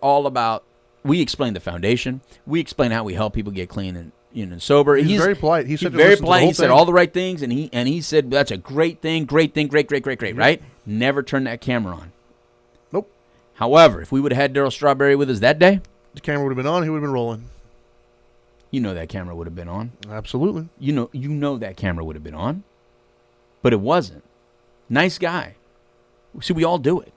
we explain the foundation. We explain how we help people get clean and sober. He's very polite. He's very polite. He said all the right things, and he said, that's a great thing, great, right? Never turn that camera on. Nope. However, if we would have had Daryl Strawberry with us that day, the camera would have been on, he would have been rolling. That camera would have been on. Absolutely. You know that camera would have been on. But it wasn't. Nice guy. See, we all do it.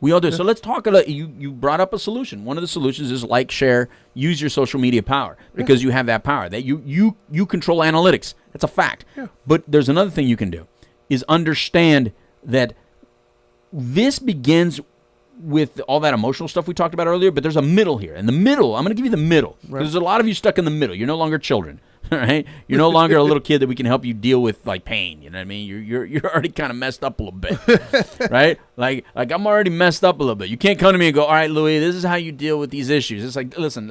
Yeah. So let's talk about, you brought up a solution. One of the solutions is like, share, use your social media power because you have that power. That you control analytics. That's a fact. Yeah. But there's another thing you can do is understand that this begins with all that emotional stuff we talked about earlier, but there's a middle here. And the middle, I'm going to give you the middle. Right. There's a lot of you stuck in the middle. You're no longer children, right? You're no longer a little kid that we can help you deal with, like, pain. You know what I mean? You're already kind of messed up a little bit, right? Like I'm already messed up a little bit. You can't come to me and go, all right, Louis, this is how you deal with these issues. It's like, listen,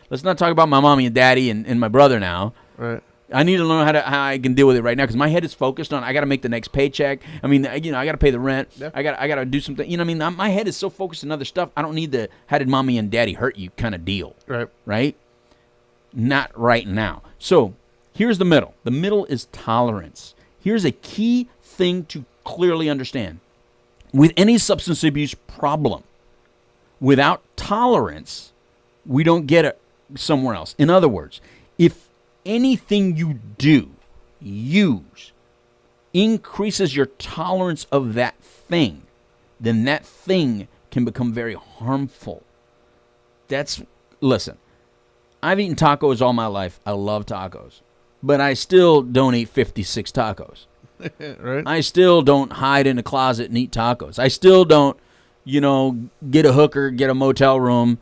let's not talk about my mommy and daddy and my brother now. Right. I need to learn how I can deal with it right now because my head is focused on I got to make the next paycheck. I mean, I got to pay the rent. Yeah. I got to do something. You know what I mean? My head is so focused on other stuff. I don't need the how did mommy and daddy hurt you kind of deal. Right. Right? Not right now. So here's the middle. The middle is tolerance. Here's a key thing to clearly understand. with any substance abuse problem, without tolerance, we don't get it somewhere else. In other words, if anything you do, use, increases your tolerance of that thing, then that thing can become very harmful. Listen, I've eaten tacos all my life. I love tacos. But I still don't eat 56 tacos. Right? I still don't hide in a closet and eat tacos. I still don't, get a hooker, get a motel room,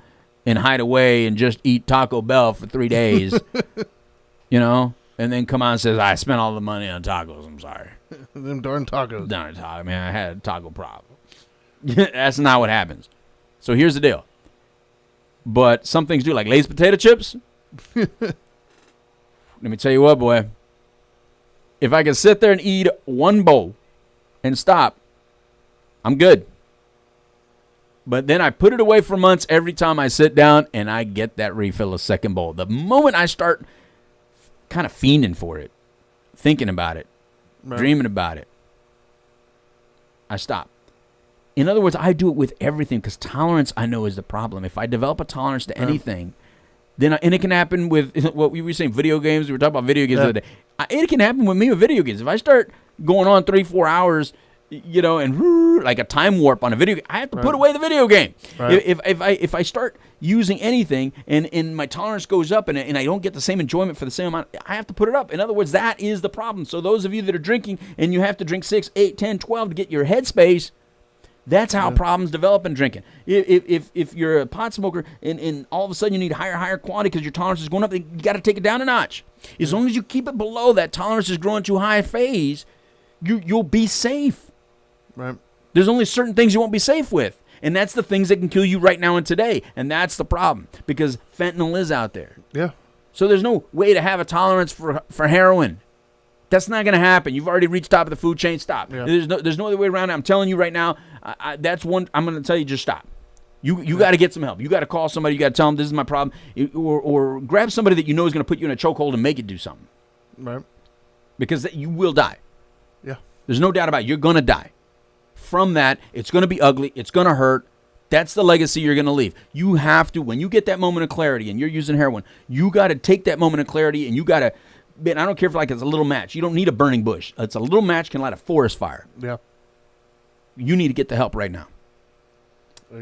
and hide away and just eat Taco Bell for 3 days, and then come on and says, I spent all the money on tacos. I'm sorry. Them darn tacos. Darn taco, man. I had a taco problem. That's not what happens. So here's the deal. But some things do, like Lay's potato chips. Let me tell you what, boy. If I can sit there and eat one bowl and stop, I'm good. But then I put it away for months every time I sit down and I get that refill of second bowl. The moment I start kind of fiending for it, thinking about it, dreaming about it, I stop. In other words, I do it with everything because tolerance, I know, is the problem. If I develop a tolerance to anything, then and it can happen with what we were saying, video games. We were talking about video games the other day. It can happen with me with video games. If I start going on 3-4 hours, and like a time warp on a video game, I have to put away the video game. Right. If I start using anything and my tolerance goes up and I don't get the same enjoyment for the same amount, I have to put it up. In other words, that is the problem. So those of you that are drinking and you have to drink 6, 8, 10, 12 to get your headspace, that's how problems develop in drinking. If you're a pot smoker and all of a sudden you need higher quantity because your tolerance is going up, you got to take it down a notch. As long as you keep it below that tolerance is growing too high phase, you'll be safe. Right. There's only certain things you won't be safe with, and that's the things that can kill you right now and today, and that's the problem because fentanyl is out there. Yeah. So there's no way to have a tolerance for heroin. That's not going to happen. You've already reached top of the food chain. Stop. Yeah. There's no other way around it. I'm telling you right now. That's one. I'm going to tell you, just stop. You got to get some help. You got to call somebody. You got to tell them this is my problem, or grab somebody that you know is going to put you in a chokehold and make it do something. Right. Because you will die. Yeah. There's no doubt about it. You're going to die. From that, it's going to be ugly. It's going to hurt. That's the legacy you're going to leave. You have to, when you get that moment of clarity and you're using heroin, you got to take that moment of clarity and you got to, man, I don't care if like it's a little match. You don't need a burning bush. It's a little match can light a forest fire. Yeah. You need to get the help right now.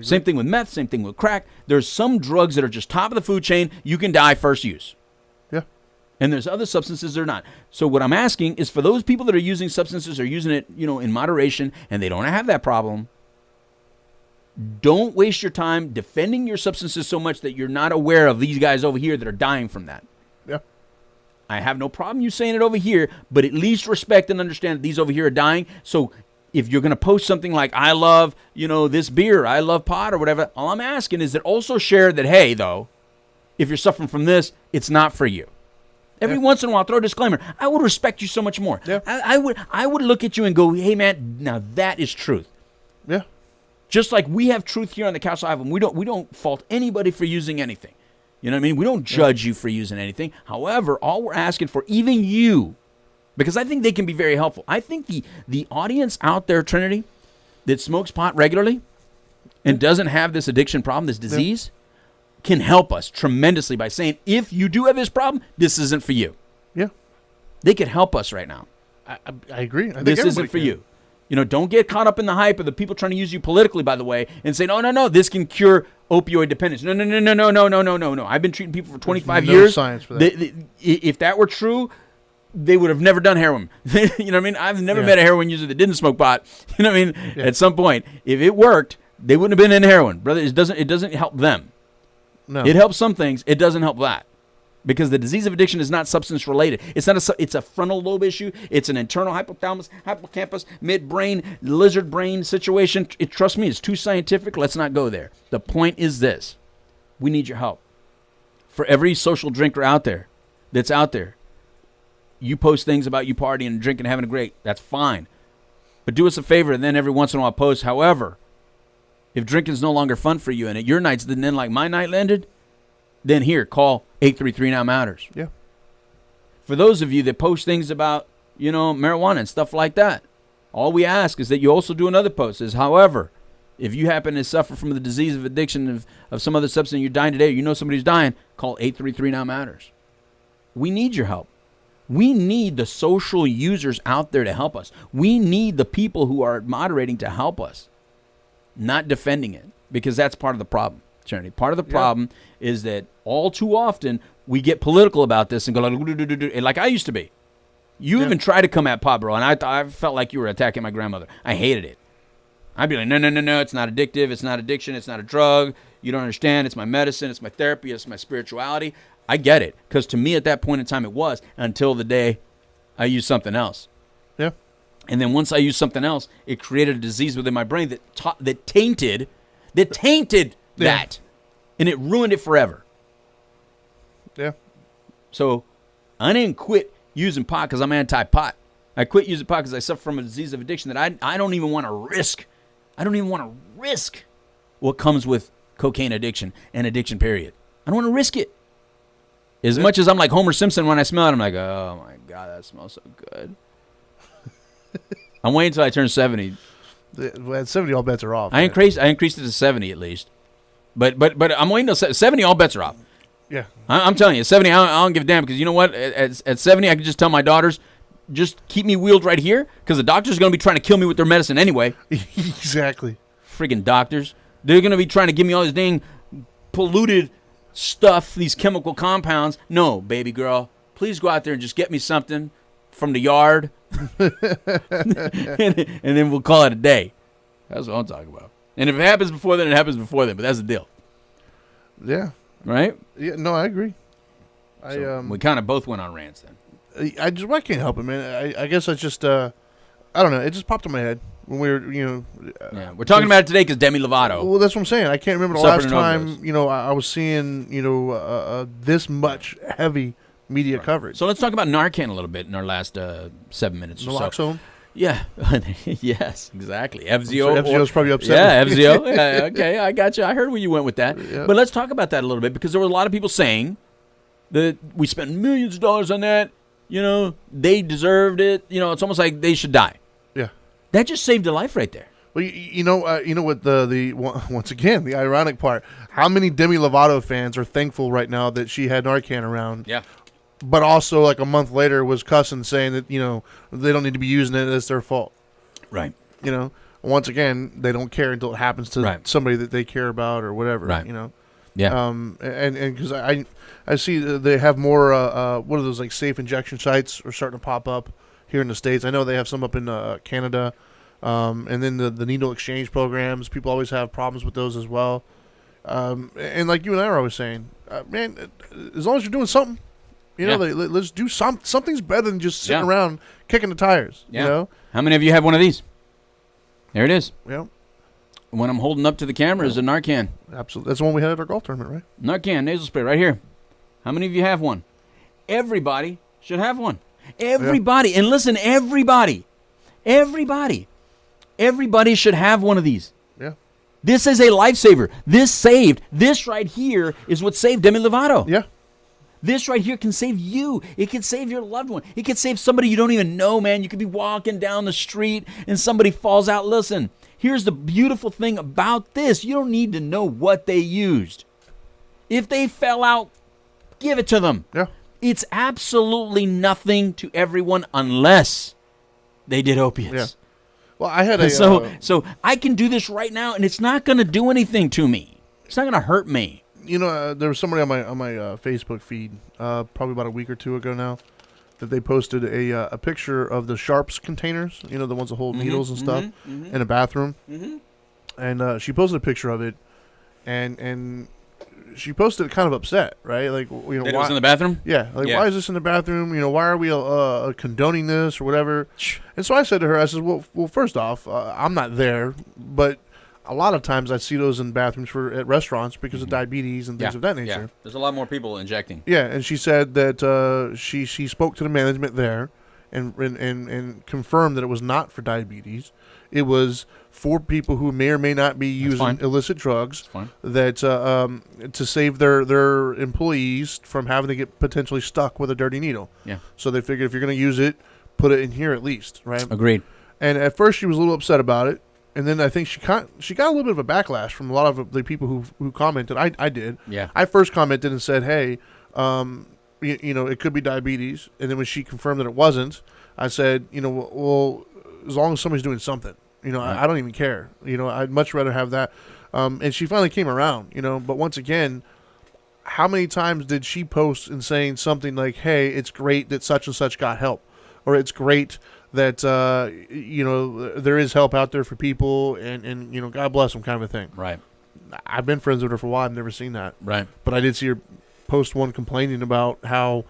Same thing with meth, same thing with crack. There's some drugs that are just top of the food chain. You can die first use. Yeah. And there's other substances that are not. So what I'm asking is for those people that are using substances or using it, in moderation, and they don't have that problem, don't waste your time defending your substances so much that you're not aware of these guys over here that are dying from that. Yeah. I have no problem you saying it over here, but at least respect and understand that these over here are dying. So if you're going to post something like, I love, this beer, I love pot or whatever, all I'm asking is that also share that, hey, though, if you're suffering from this, it's not for you. Every once in a while, throw a disclaimer. I would respect you so much more. Yeah. I would look at you and go, hey, man, now that is truth. Yeah. Just like we have truth here on the Couch Album. We don't fault anybody for using anything. You know what I mean? We don't judge you for using anything. However, all we're asking for, even you, because I think they can be very helpful. I think the audience out there, Trinity, that smokes pot regularly and doesn't have this addiction problem, this disease, can help us tremendously by saying, if you do have this problem, this isn't for you. Yeah. They could help us right now. I agree. I think this isn't for you. Don't get caught up in the hype of the people trying to use you politically, by the way, and say, no, this can cure opioid dependence. No. I've been treating people for 25 years. No science for that. If that were true, they would have never done heroin. You know what I mean? I've never met a heroin user that didn't smoke pot. You know what I mean? Yeah. At some point, if it worked, they wouldn't have been in heroin. Brother, it doesn't help them. No. It helps some things. It doesn't help that. Because the disease of addiction is not substance related. It's a frontal lobe issue. It's an internal hypothalamus, hippocampus, midbrain, lizard brain situation. Trust me, it's too scientific. Let's not go there. The point is this. We need your help. For every social drinker out there that's out there, you post things about you partying and drinking and having a great. That's fine. But do us a favor and then every once in a while post. However, if drinking's no longer fun for you and your nights didn't end like my night ended, then here, call 833 Now Matters. Yeah. For those of you that post things about, marijuana and stuff like that, All we ask is that you also do another post. Is, however, if you happen to suffer from the disease of addiction of some other substance and you're dying today, or you know somebody's dying, call 833 Now Matters. We need your help. We need the social users out there to help us. We need the people who are moderating to help us, not defending it, because that's part of the problem, Trinity. Part of the problem is that all too often we get political about this and go like I used to be. You even tried to come at Pop, bro, and I felt like you were attacking my grandmother. I hated it. I'd be like, no, it's not addictive. It's not addiction. It's not a drug. You don't understand. It's my medicine. It's my therapy. It's my spirituality. I get it, because to me at that point in time it was, until the day I used something else. Yeah. And then once I used something else, it created a disease within my brain that tainted that, and it ruined it forever. Yeah. So I didn't quit using pot because I'm anti-pot. I quit using pot because I suffer from a disease of addiction that I don't even want to risk. I don't even want to risk what comes with cocaine addiction and addiction, period. I don't want to risk it. As much as I'm like Homer Simpson when I smell it, I'm like, oh my God, that smells so good. I'm waiting until I turn 70. At 70, all bets are off. I increased it to 70 at least. But I'm waiting until 70, all bets are off. Yeah. I'm telling you, 70, I don't give a damn, because you know what? At 70, I can just tell my daughters, just keep me wheeled right here, because the doctors are going to be trying to kill me with their medicine anyway. Exactly. Friggin' doctors. They're going to be trying to give me all this dang polluted stuff, these chemical compounds. No, baby girl, please go out there and just get me something from the yard, and then we'll call it a day. That's what I'm talking about. And if it happens before then, it happens before then, but that's the deal. Yeah. Right? Yeah, no, I agree. So we kind of both went on rants then. I can't help it, man. I guess I just, I don't know, it just popped in my head when we were, yeah, we're talking about it today because Demi Lovato. Well, that's what I'm saying. I can't remember the last time, I was seeing, this much heavy media coverage. So let's talk about Narcan a little bit in our last 7 minutes or so. Naloxone? Yeah. Yes, exactly. FZO. FZO's probably upset. Yeah, FZO. Yeah, okay, I got you. I heard where you went with that. Yeah. But let's talk about that a little bit, because there were a lot of people saying that we spent millions of dollars on that. They deserved it. It's almost like they should die. Yeah. That just saved a life right there. Well, you know what the once again, the ironic part, how many Demi Lovato fans are thankful right now that she had Narcan around? Yeah. But also, like a month later, was cussing, saying that, they don't need to be using it, it's their fault. Right. Once again, they don't care until it happens to somebody that they care about or whatever, right. Yeah. And because I see they have more, what are those, like, safe injection sites are starting to pop up here in the States. I know they have some up in Canada. And then the needle exchange programs, people always have problems with those as well. And like you and I are always saying, man, as long as you're doing something, let's do something's better than just sitting around kicking the tires. Yeah. How many of you have one of these? There it is. Yeah. When I'm holding up to the camera is a Narcan. Absolutely. That's the one we had at our golf tournament, right? Narcan nasal spray right here. How many of you have one? Everybody should have one. Everybody. Yeah. And listen, everybody should have one of these. Yeah. This is a lifesaver. This right here is what saved Demi Lovato. Yeah. This right here can save you. It can save your loved one. It can save somebody you don't even know, man. You could be walking down the street and somebody falls out. Listen, here's the beautiful thing about this. You don't need to know what they used. If they fell out, give it to them. Yeah. It's absolutely nothing to everyone unless they did opiates. Yeah. Well, I had a... So I can do this right now, and it's not going to do anything to me. It's not going to hurt me. There was somebody on my Facebook feed probably about a week or two ago now that they posted a picture of the Sharps containers, the ones that hold needles and stuff, in a bathroom. Mm-hmm. And she posted a picture of it, and she posted it kind of upset, right? Like, why it was in the bathroom? Yeah. Why is this in the bathroom? Why are we condoning this or whatever? And so I said to her, I said, well, first off, I'm not there, but a lot of times I see those in bathrooms at restaurants because of diabetes and things of that nature. Yeah. There's a lot more people injecting. Yeah, and she said that she spoke to the management there and confirmed that it was not for diabetes. It was for people who may or may not be using illicit drugs that to save their employees from having to get potentially stuck with a dirty needle. Yeah. So they figured if you're going to use it, put it in here at least, right? Agreed. And at first she was a little upset about it. And then I think she got a little bit of a backlash from a lot of the people who commented. I did. Yeah. I first commented and said, hey, it could be diabetes. And then when she confirmed that it wasn't, I said, well, as long as somebody's doing something, I don't even care. I'd much rather have that. And she finally came around, but once again, how many times did she post and saying something like, hey, it's great that such and such got help, or it's great that, there is help out there for people and God bless them kind of a thing. Right. I've been friends with her for a while. I've never seen that. Right. But I did see her post one complaining about how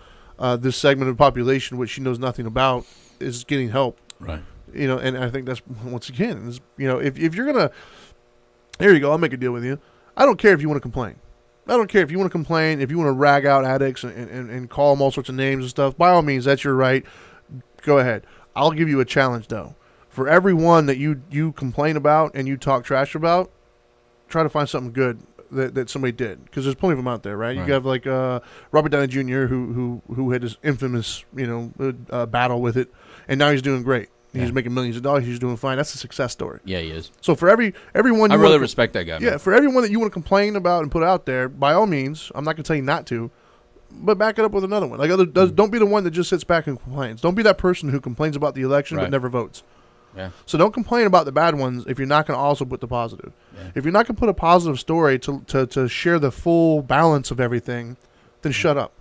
this segment of the population, which she knows nothing about, is getting help. Right. And I think that's, once again, if you're going to, here you go, I'll make a deal with you. I don't care if you want to complain. I don't care if you want to complain, if you want to rag out addicts and call them all sorts of names and stuff. By all means, that's your right. Go ahead. I'll give you a challenge, though. For every one that you complain about and you talk trash about, try to find something good that somebody did, because there's plenty of them out there, right? You have like Robert Downey Jr. who had this infamous battle with it, and now he's doing great. He's making millions of dollars. He's doing fine. That's a success story. Yeah, he is. So for everyone, I really respect that guy. Yeah, for everyone that you want to complain about and put out there, by all means, I'm not going to tell you not to, but back it up with another one. Like don't be the one that just sits back and complains. Don't be that person who complains about the election but never votes. Yeah. So don't complain about the bad ones if you're not going to also put the positive. Yeah. If you're not going to put a positive story to share the full balance of everything, then shut up.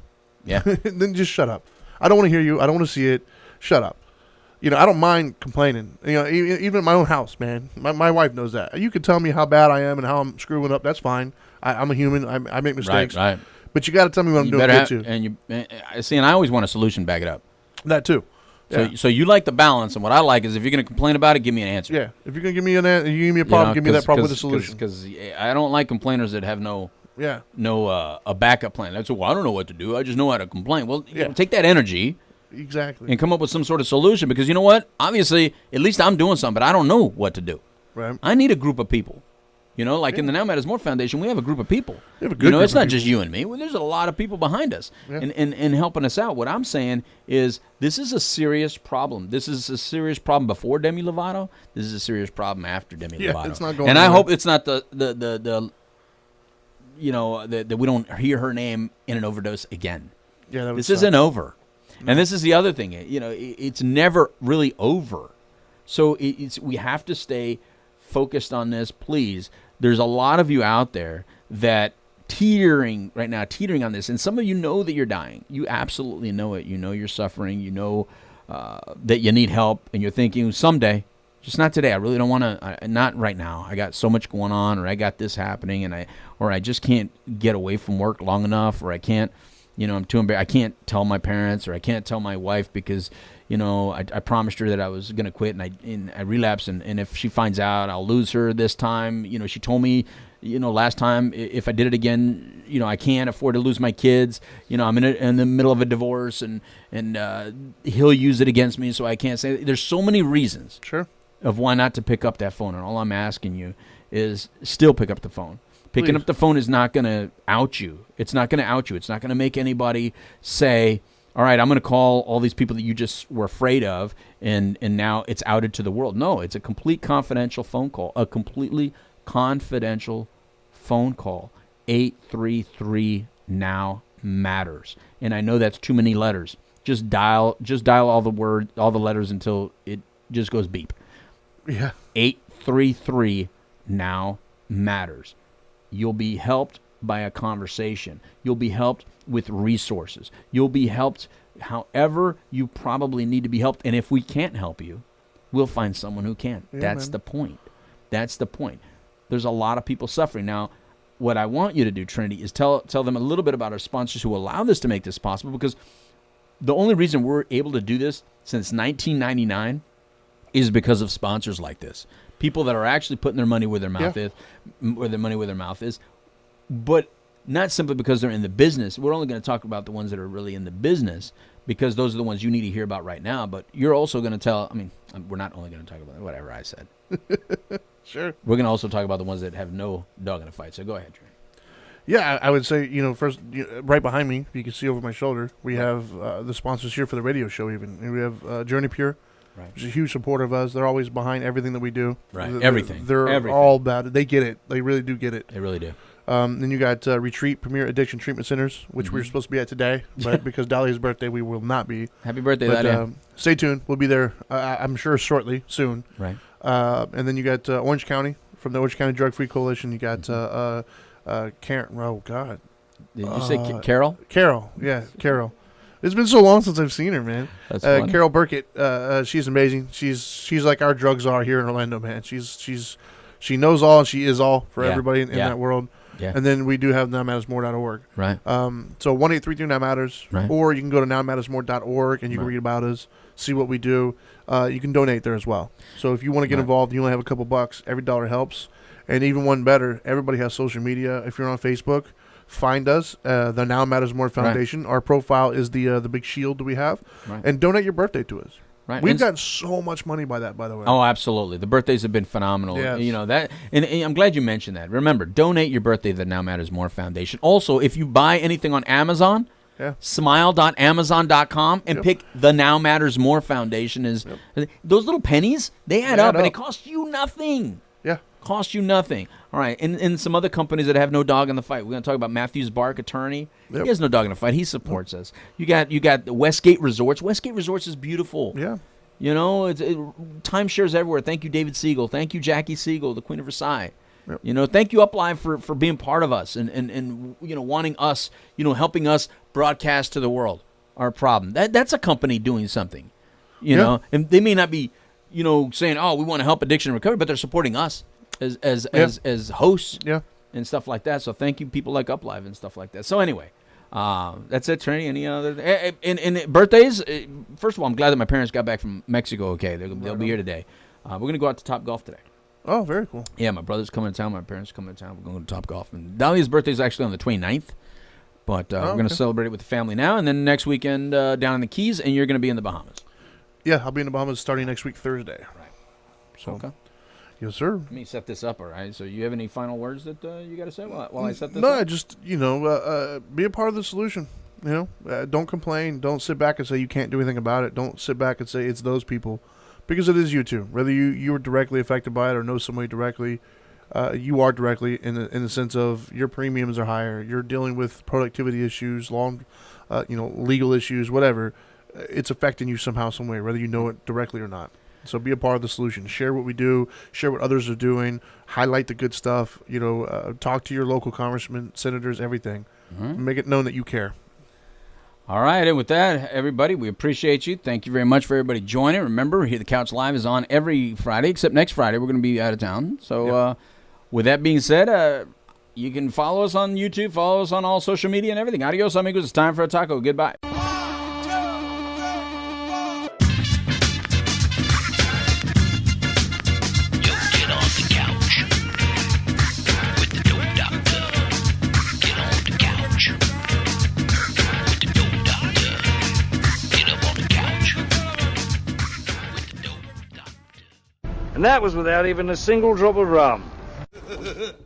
Yeah. Then just shut up. I don't want to hear you. I don't want to see it. Shut up. I don't mind complaining. Even in my own house, man. My wife knows that. You can tell me how bad I am and how I'm screwing up. That's fine. I'm a human. I make mistakes. Right. But you got to tell me what I'm doing good too. And I always want a solution. Back it up. That too. Yeah. So you like the balance, and what I like is if you're going to complain about it, give me an answer. Yeah. If you're going to give me an answer, you give me a problem, give me that problem with a solution. Because I don't like complainers that have a backup plan. That's I don't know what to do. I just know how to complain. Well, take that energy. Exactly. And come up with some sort of solution, because you know what? Obviously, at least I'm doing something, but I don't know what to do. Right. I need a group of people. In the Now Matters More Foundation, we have a group of people. We have a good group it's not of just you and me. Well, there's a lot of people behind us and helping us out. What I'm saying is this is a serious problem. This is a serious problem before Demi Lovato. This is a serious problem after Demi Lovato. It's not going and anywhere. I hope it's not that we don't hear her name in an overdose again. Yeah, this isn't over. No. And this is the other thing. It's never really over. So we have to stay focused on this, please. There's a lot of you out there that teetering on this, and some of you know that you're dying. You absolutely know it. You know you're suffering. You know that you need help, and you're thinking someday, just not today. I really don't want to. Not right now. I got so much going on, or I got this happening, and I just can't get away from work long enough, or I can't. I'm too embarrassed. I can't tell my parents, or I can't tell my wife because, I promised her that I was going to quit, and I relapse, and if she finds out, I'll lose her this time. She told me, last time if I did it again, I can't afford to lose my kids. I'm in the middle of a divorce, and he'll use it against me, so I can't say. There's so many reasons of why not to pick up that phone, and all I'm asking you is still pick up the phone. Picking up the phone is not going to out you. It's not going to out you. It's not going to make anybody say, all right, I'm going to call all these people that you just were afraid of, and now it's outed to the world. No, it's a complete confidential phone call, a completely confidential phone call. 833 now matters. And I know that's too many letters. Just dial all the letters until it just goes beep. Yeah. 833 now matters. You'll be helped by a conversation. You'll be helped with resources. You'll be helped however you probably need to be helped. And if we can't help you, we'll find someone who can. Yeah, That's man. the point. That's the point. There's a lot of people suffering. Now, what I want you to do, Trinity, is tell them a little bit about our sponsors who allow this to make this possible, because the only reason we're able to do this since 1999 is because of sponsors like this. People that are actually putting their money where their mouth is, but not simply because they're in the business. We're only going to talk about the ones that are really in the business, because those are the ones you need to hear about right now. But you're also going to we're not only going to talk about whatever I said. Sure. We're going to also talk about the ones that have no dog in the fight. So go ahead, Trey. Yeah, I would say, first, right behind me, you can see over my shoulder, we have the sponsors here for the radio show even. And we have Journey Pure, Right. Which is a huge supporter of us. They're always behind everything that we do. Right. Everything. They're all about it. They get it. They really do get it. They really do. Then you got Retreat Premier Addiction Treatment Centers, which we were supposed to be at today, but because Dahlia's birthday, we will not be. Happy birthday, but, Dahlia. Stay tuned. We'll be there, I'm sure, shortly, soon. Right. And then you got Orange County, from the Orange County Drug Free Coalition. You got Karen. Oh, God. Did you say Carol? Carol. Yeah, Carol. It's been so long since I've seen her, man. That's funny. Carol Burkett. She's amazing. She's like our drug czar here in Orlando, man. She knows all and she is all for everybody in that world. Yeah. And then we do have nowmattersmore.org. Right. So 1-833 Now Matters, right. Or you can go to nowmattersmore.org and you can read about us, see what we do. You can donate there as well. So if you want to get involved, you only have a couple bucks. Every dollar helps. And even one better, everybody has social media. If you're on Facebook, find us, the Now Matters More Foundation. Right. Our profile is the big shield that we have. Right. And donate your birthday to us. Right. We've gotten so much money by that, by the way. Oh, absolutely. The birthdays have been phenomenal. Yes. You know that, and I'm glad you mentioned that. Remember, donate your birthday to the Now Matters More Foundation. Also, if you buy anything on Amazon, smile.amazon.com and pick the Now Matters More Foundation. Those little pennies, they add up, and it costs you nothing. Yeah. Cost you nothing. All right, and some other companies that have no dog in the fight. We're going to talk about Matthews Bark, attorney. Yep. He has no dog in the fight. He supports us. You got the Westgate Resorts. Westgate Resorts is beautiful. Yeah. You know, timeshares everywhere. Thank you, David Siegel. Thank you, Jackie Siegel, the Queen of Versailles. Yep. You know, thank you, Uplive, for being part of us and you know, wanting us, you know, helping us broadcast to the world our problem. That's a company doing something. You know, and they may not be, you know, saying, oh, we want to help addiction recovery, but they're supporting us as hosts and stuff like that. So thank you, people like Uplive and stuff like that. So anyway, that's it, Trini. Any other and birthdays? First of all, I'm glad that my parents got back from Mexico okay. They'll be here today. We're going to go out to Top Golf today. Oh, very cool. Yeah, my brother's coming to town. My parents are coming to town. We're going to Top Golf. And Dahlia's birthday is actually on the 29th. But we're going to celebrate it with the family now. And then next weekend down in the Keys, and you're going to be in the Bahamas. Yeah, I'll be in the Bahamas starting next week, Thursday. Right. So, okay. Yes, sir. Let me set this up, all right? So you have any final words that you got to say while I set this up? No, just, you know, be a part of the solution. You know, don't complain. Don't sit back and say you can't do anything about it. Don't sit back and say it's those people. Because it is you too. Whether you were directly affected by it or know somebody directly, you are directly in the sense of your premiums are higher. You're dealing with productivity issues, legal issues, whatever. It's affecting you somehow, some way, whether you know it directly or not. So be a part of the solution. Share what we do. Share what others are doing. Highlight the good stuff. You know, talk to your local congressmen, senators, everything. Mm-hmm. Make it known that you care. All right, and with that, everybody, we appreciate you. Thank you very much for everybody joining. Remember, Here the Couch Live is on every Friday, except next Friday. We're going to be out of town. So with that being said, you can follow us on YouTube, follow us on all social media and everything. Adios, amigos. It's time for a taco. Goodbye. And that was without even a single drop of rum.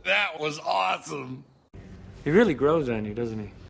That was awesome. He really grows on you, doesn't he?